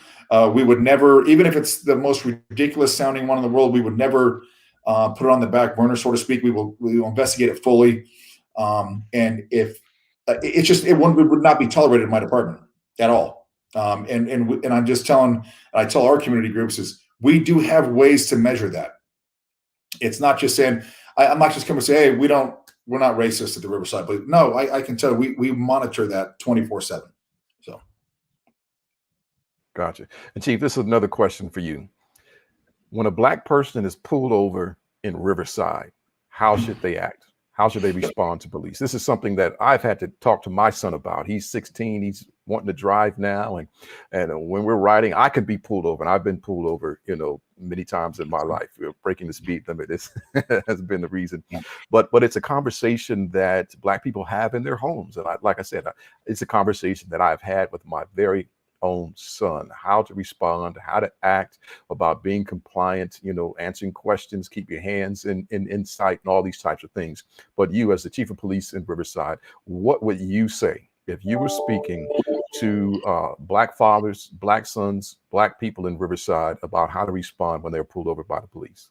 we would never, even if it's the most ridiculous sounding one in the world, we would never put it on the back burner, so to speak. We will investigate it fully, and if it would not be tolerated in my department at all. And I'm just telling, I tell our community groups is, we do have ways to measure that. It's not just saying, I'm not just coming to say, hey, we're not racist at the Riverside. But no, I can tell you, we monitor that 24/7. So. Gotcha. And Chief, this is another question for you. When a Black person is pulled over in Riverside, how should they act? How should they respond to police? This is something that I've had to talk to my son about. He's 16. He's wanting to drive now. And when we're riding, I could be pulled over. And I've been pulled over, many times in my life. Breaking the speed limit has been the reason. But it's a conversation that Black people have in their homes. And like I said, it's a conversation that I've had with my very own son, how to respond, how to act, about being compliant, answering questions, keep your hands in sight, and all these types of things. But you, as the chief of police in Riverside, what would you say if you were speaking to Black fathers, Black sons, Black people in Riverside about how to respond when they're pulled over by the police?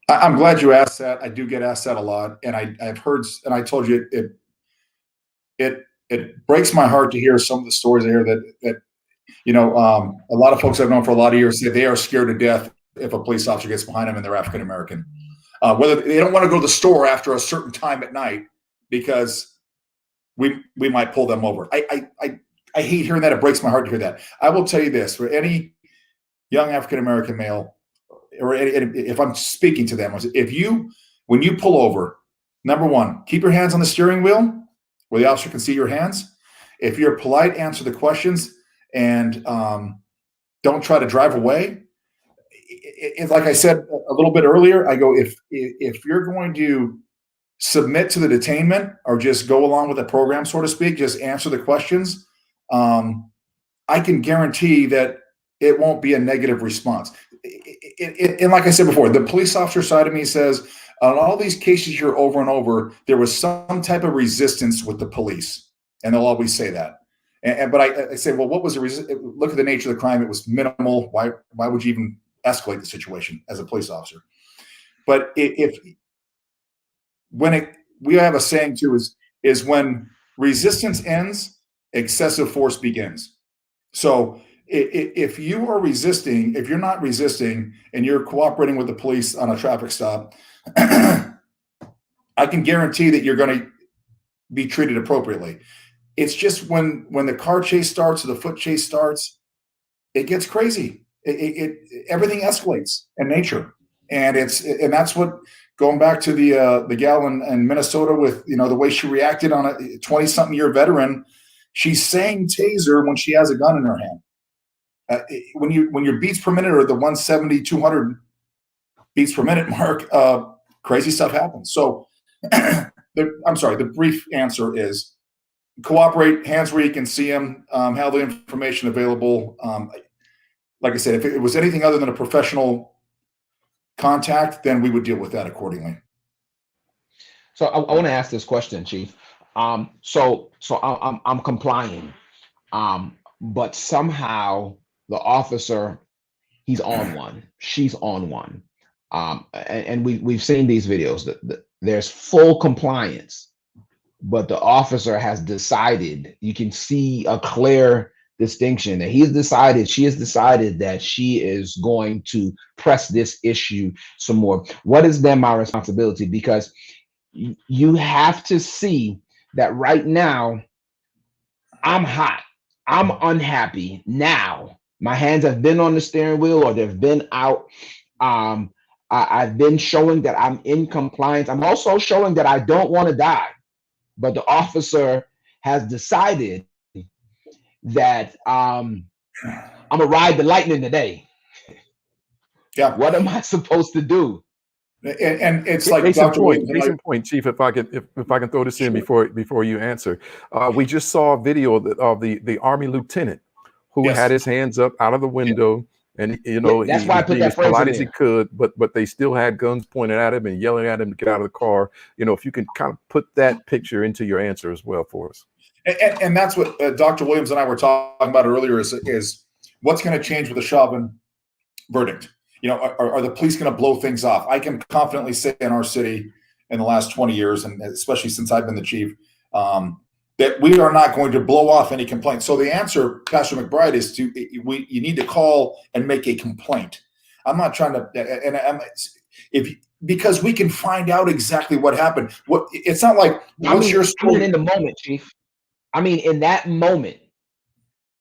I'm glad you asked that. I do get asked that a lot, and I've heard, and I told you it breaks my heart to hear some of the stories I hear that a lot of folks I've known for a lot of years say they are scared to death if a police officer gets behind them and they're African American. Whether they don't want to go to the store after a certain time at night because we might pull them over. I hate hearing that. It breaks my heart to hear that. I will tell you this: for any young African American male, or if I'm speaking to them, when you pull over, number one, keep your hands on the steering wheel where the officer can see your hands. If you're polite, answer the questions, and don't try to drive away. Like I said a little bit earlier, I go, if you're going to submit to the detainment or just go along with the program, so to speak, just answer the questions, I can guarantee that it won't be a negative response. And like I said before, the police officer side of me says, on all these cases you're over and over, there was some type of resistance with the police. And they'll always say that. But I say, well, what was the resistance? Look at the nature of the crime. It was minimal. Why would you even escalate the situation as a police officer? But we have a saying too, is when resistance ends, excessive force begins. So if you are resisting, if you're not resisting and you're cooperating with the police on a traffic stop, I can guarantee that you're going to be treated appropriately. It's just when the car chase starts or the foot chase starts, it gets crazy. Everything escalates in nature, and that's what, going back to the gal in Minnesota with, the way she reacted on a 20-something year veteran. She's saying taser when she has a gun in her hand. When your beats per minute are the 170, 200 beats per minute mark, crazy stuff happens. So the brief answer is cooperate, hands where you can see them, have the information available. Like I said, if it was anything other than a professional contact, then we would deal with that accordingly. So I want to ask this question, Chief. So I'm complying, but somehow the officer, he's on one, she's on one, and we've seen these videos that there's full compliance, but the officer has decided. You can see a clear distinction that she has decided that she is going to press this issue some more. What is then my responsibility? Because you have to see that right now I'm hot, I'm unhappy now. My hands have been on the steering wheel or they've been out. I've been showing that I'm in compliance. I'm also showing that I don't want to die, but the officer has decided that I'm gonna ride the lightning today. Yeah. What am I supposed to do? And it's like case Dr. in point, Chief. If I can throw this in before you answer, we just saw a video of the Army lieutenant who had his hands up out of the window, and that's why I put that as polite as he could, but they still had guns pointed at him and yelling at him to get out of the car. If you can kind of put that picture into your answer as well for us. And that's what Dr. Williams and I were talking about earlier is what's going to change with the Chauvin verdict. Are the police going to blow things off? I can confidently say in our city in the last 20 years, and especially since I've been the chief, that we are not going to blow off any complaints. So the answer, Pastor McBride, is you need to call and make a complaint. I'm not trying to, because we can find out exactly what happened. It's not like what's your story in the moment, Chief. I mean, in that moment,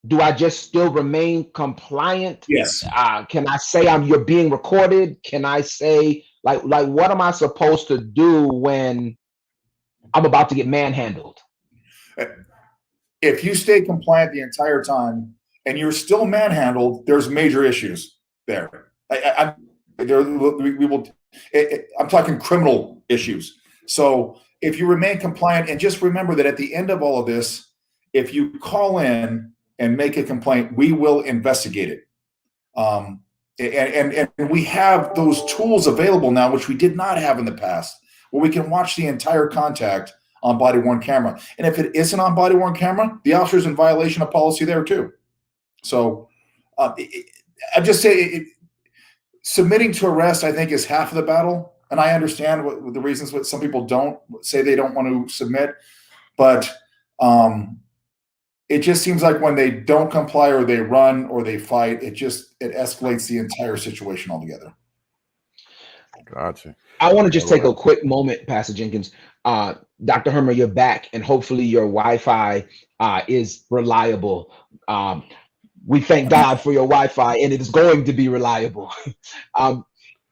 do I just still remain compliant? Yes. Can I say you're being recorded? Can I say like what am I supposed to do when I'm about to get manhandled? If you stay compliant the entire time and you're still manhandled, there's major issues there. I'm talking criminal issues. So if you remain compliant, and just remember that at the end of all of this, if you call in and make a complaint, we will investigate it. And we have those tools available now, which we did not have in the past, where we can watch the entire contact on body-worn camera. And if it isn't on body-worn camera, the officer's in violation of policy there too. So I just say submitting to arrest, I think, is half of the battle. And I understand what the reasons what some people don't say they don't want to submit, but it just seems like when they don't comply or they run or they fight, it escalates the entire situation altogether. Gotcha. I want to just take a quick moment, Pastor Jenkins. Dr. Hermer, you're back, and hopefully your Wi-Fi is reliable. We thank God for your Wi-Fi, and it is going to be reliable.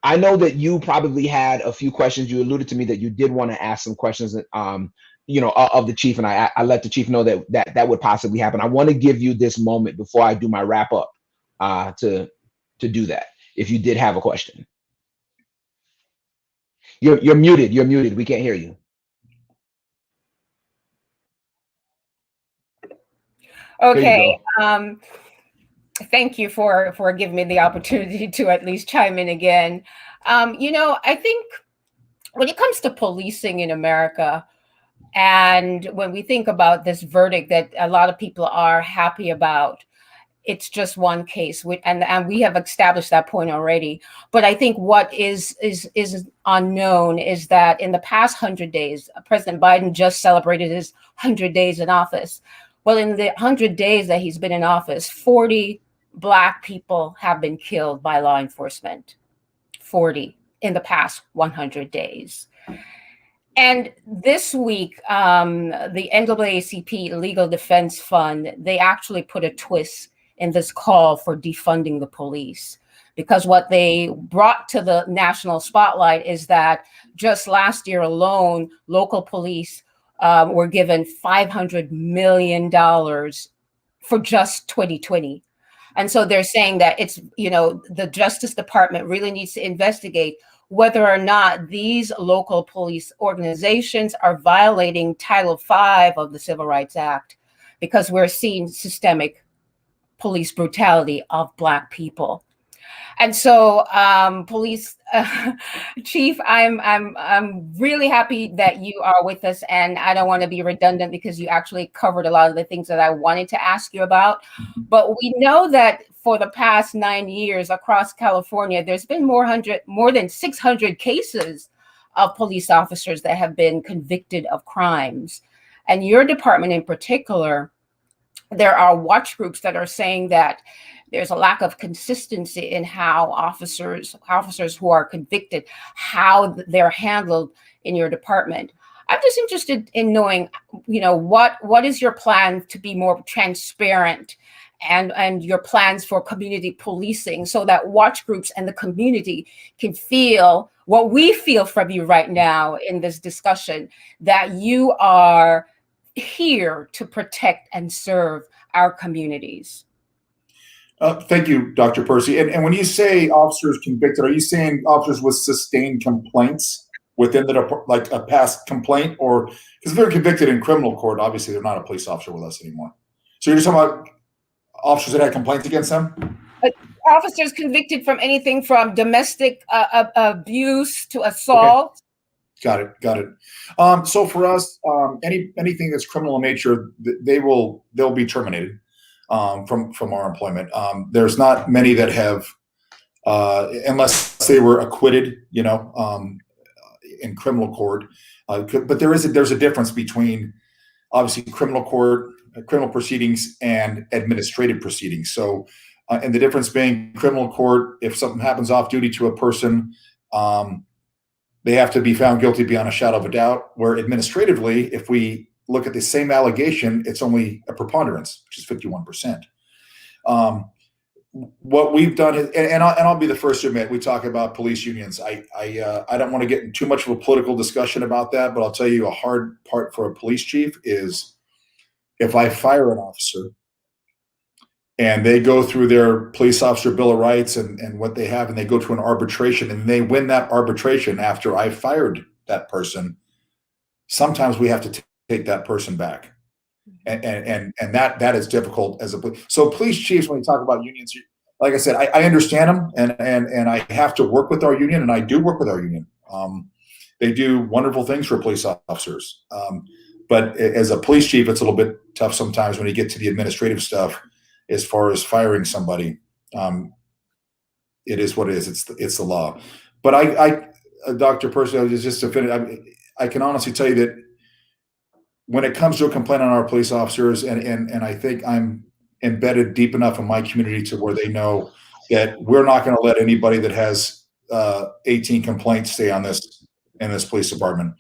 I know that you probably had a few questions. You alluded to me that you did want to ask some questions of the chief, and I let the chief know that would possibly happen. I want to give you this moment before I do my wrap up to do that. If you did have a question, you're muted. You're muted. We can't hear you. Okay. Thank you for giving me the opportunity to at least chime in again. I think when it comes to policing in America, and when we think about this verdict that a lot of people are happy about, it's just one case, and we have established that point already. But I think what is unknown is that in the past 100 days, President Biden just celebrated his 100 days in office. Well, in the 100 days that he's been in office, 40 Black people have been killed by law enforcement. 40 in the past 100 days. And this week, the NAACP Legal Defense Fund, they actually put a twist in this call for defunding the police, because what they brought to the national spotlight is that just last year alone, local police were given $500 million for just 2020. And so they're saying that it's, the Justice Department really needs to investigate whether or not these local police organizations are violating Title V of the Civil Rights Act, because we're seeing systemic police brutality of Black people. And so, police chief, I'm really happy that you are with us, and I don't want to be redundant because you actually covered a lot of the things that I wanted to ask you about. But we know that for the past 9 years across California, there's been more than 600 cases of police officers that have been convicted of crimes. And your department in particular, there are watch groups that are saying that there's a lack of consistency in how officers who are convicted, how they're handled in your department. I'm just interested in knowing, what is your plan to be more transparent, and your plans for community policing, so that watch groups and the community can feel what we feel from you right now in this discussion, that you are here to protect and serve our communities. Thank you, Dr. Percy. And when you say officers convicted, are you saying officers with sustained complaints within like a past complaint? Or because if they're convicted in criminal court, obviously they're not a police officer with us anymore. So you're just talking about officers that had complaints against them? Officers convicted from anything from domestic abuse to assault. Okay. Got it. So for us, anything that's criminal in nature, they'll be terminated from our employment. There's not many that have, unless they were acquitted, in criminal court. But there's a difference between obviously criminal proceedings and administrative proceedings. So, and the difference being criminal court, if something happens off duty to a person, they have to be found guilty beyond a shadow of a doubt. Where administratively, if we look at the same allegation, it's only a preponderance, which is 51%. What we've done is, and I'll be the first to admit, we talk about police unions. I don't want to get in too much of a political discussion about that, but I'll tell you a hard part for a police chief is if I fire an officer and they go through their police officer bill of rights and what they have, and they go to an arbitration and they win that arbitration after I fired that person, sometimes we have to take that person back. And that is difficult as a police. So police chiefs, when we talk about unions, like I said, I understand them and I have to work with our union, and I do work with our union. They do wonderful things for police officers. But as a police chief, it's a little bit tough sometimes when you get to the administrative stuff. As far as firing somebody, it is what it is. It's the law. But I Dr. Percy, just to finish, I can honestly tell you that when it comes to a complaint on our police officers, and I think I'm embedded deep enough in my community to where they know that we're not going to let anybody that has 18 complaints stay in this police department.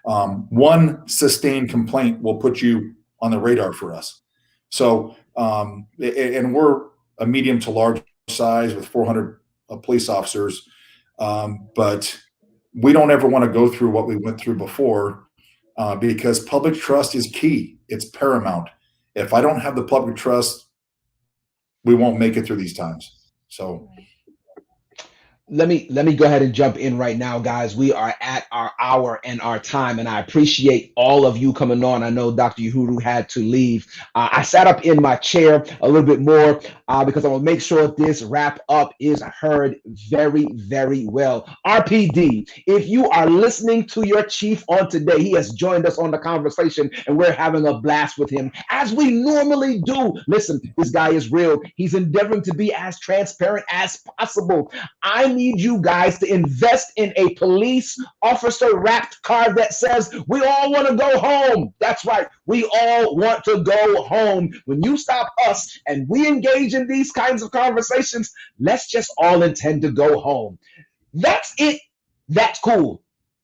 One sustained complaint will put you on the radar for us. So, and we're a medium to large size with 400 police officers, but we don't ever want to go through what we went through before. because public trust is key. It's paramount. If I don't have the public trust, we won't make it through these times. So let me go ahead and jump in right now, guys. We are at our hour and our time, and I appreciate all of you coming on. I know Dr. Uhuru had to leave. I sat up in my chair a little bit more because I want to make sure this wrap up is heard very, very well. RPD, if you are listening to your chief on today, he has joined us on the conversation, and we're having a blast with him as we normally do. Listen, this guy is real. He's endeavoring to be as transparent as possible. I need you guys to invest in a police officer wrapped card that says, we all want to go home. That's right. We all want to go home. When you stop us and we engage in these kinds of conversations, let's just all intend to go home. That's it. That's cool.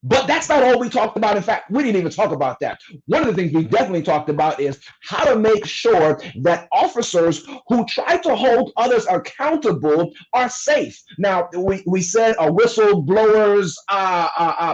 But that's not all we talked about. In fact, we didn't even talk about that. One of the things we definitely talked about is how to make sure that officers who try to hold others accountable are safe. Now, we said a whistleblower's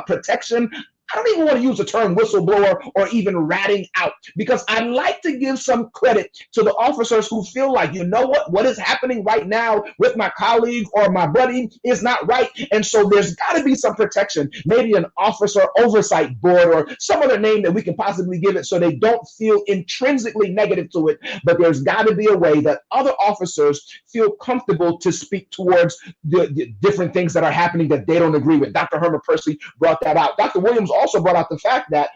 protection. I don't even want to use the term whistleblower or even ratting out, because I like to give some credit to the officers who feel like, you know what is happening right now with my colleague or my buddy is not right. And so there's got to be some protection, maybe an officer oversight board or some other name that we can possibly give it so they don't feel intrinsically negative to it. But there's got to be a way that other officers feel comfortable to speak towards the different things that are happening that they don't agree with. Dr. Herman Percy brought that out. Dr. Williams also brought out the fact that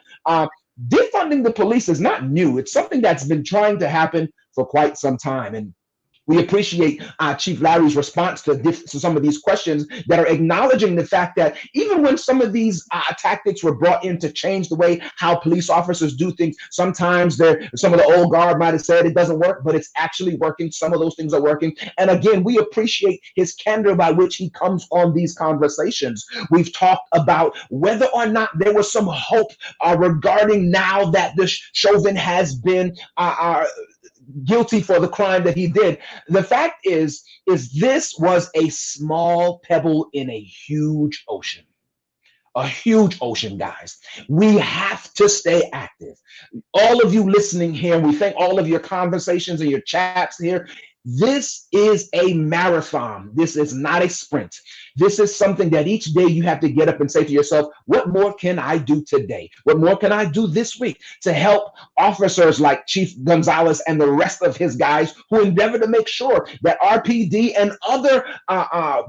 defunding the police is not new. It's something that's been trying to happen for quite some time. And we appreciate Chief Larry's response to some of these questions that are acknowledging the fact that even when some of these tactics were brought in to change the way how police officers do things, sometimes some of the old guard might have said it doesn't work, but it's actually working. Some of those things are working. And again, we appreciate his candor by which he comes on these conversations. We've talked about whether or not there was some hope regarding now that the Chauvin has been guilty for the crime that he did. The fact is this was a small pebble in a huge ocean. A huge ocean, guys. We have to stay active. All of you listening here, we thank all of your conversations and your chats here. This is a marathon. This is not a sprint. This is something that each day you have to get up and say to yourself, what more can I do today? What more can I do this week to help officers like Chief Gonzalez and the rest of his guys who endeavor to make sure that RPD and other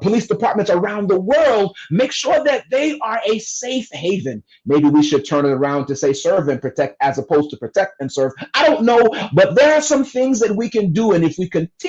police departments around the world make sure that they are a safe haven? Maybe we should turn it around to say serve and protect as opposed to protect and serve. I don't know, but there are some things that we can do. And if we continue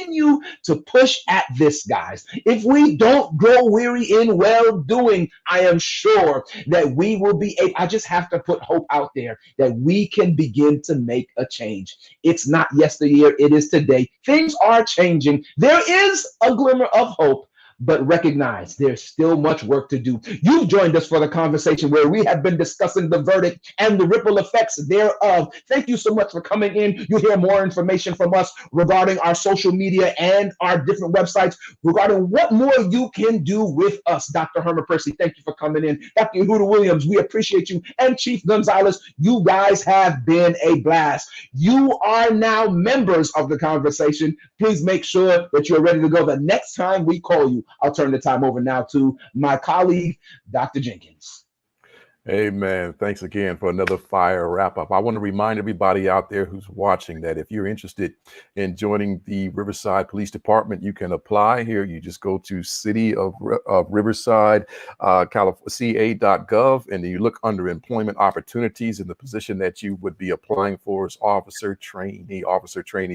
to push at this, guys, if we don't grow weary in well doing, I am sure that we will be able. I just have to put hope out there that we can begin to make a change. It's not yesteryear, it is today. Things are changing. There is a glimmer of hope, but recognize there's still much work to do. You've joined us for the conversation where we have been discussing the verdict and the ripple effects thereof. Thank you so much for coming in. You'll hear more information from us regarding our social media and our different websites regarding what more you can do with us. Dr. Herman Percy, thank you for coming in. Dr. Yehuda Williams, we appreciate you. And Chief Gonzalez, you guys have been a blast. You are now members of the conversation. Please make sure that you're ready to go the next time we call you. I'll turn the time over now to my colleague, Dr. Jenkins. Amen. Thanks again for another fire wrap up. I want to remind everybody out there who's watching that if you're interested in joining the Riverside Police Department, you can apply here. You just go to City of Riverside, ca.gov, and then you look under employment opportunities, and the position that you would be applying for is officer trainee.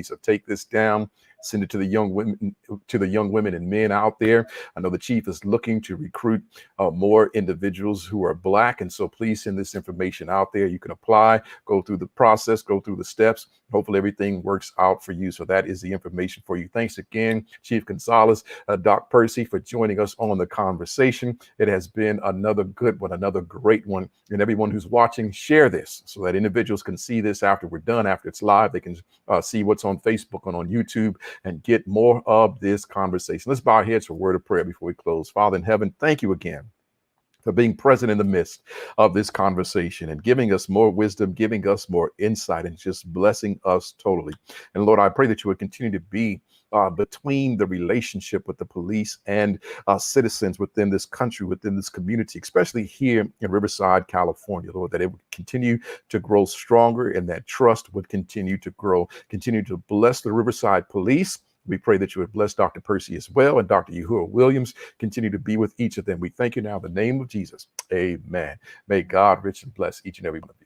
So take this down. Send it to the young women and men out there. I know the chief is looking to recruit more individuals who are Black, and so please send this information out there. You can apply, go through the process, go through the steps. Hopefully everything works out for you. So that is the information for you. Thanks again, Chief Gonzalez, Doc Percy, for joining us on the conversation. It has been another good one, another great one. And everyone who's watching, share this so that individuals can see this after we're done, after it's live. They can see what's on Facebook and on YouTube and get more of this conversation. Let's bow our heads for a word of prayer before we close. Father in heaven, thank you again for being present in the midst of this conversation and giving us more wisdom, giving us more insight, and just blessing us totally. And Lord, I pray that you would continue to be between the relationship with the police and citizens within this country, within this community, especially here in Riverside, California, Lord, that it would continue to grow stronger and that trust would continue to grow. Continue to bless the Riverside Police. We pray that you would bless Dr. Percy as well and Dr. Yahuwah Williams. Continue to be with each of them. We thank you now in the name of Jesus. Amen. May God richly bless each and every one of you.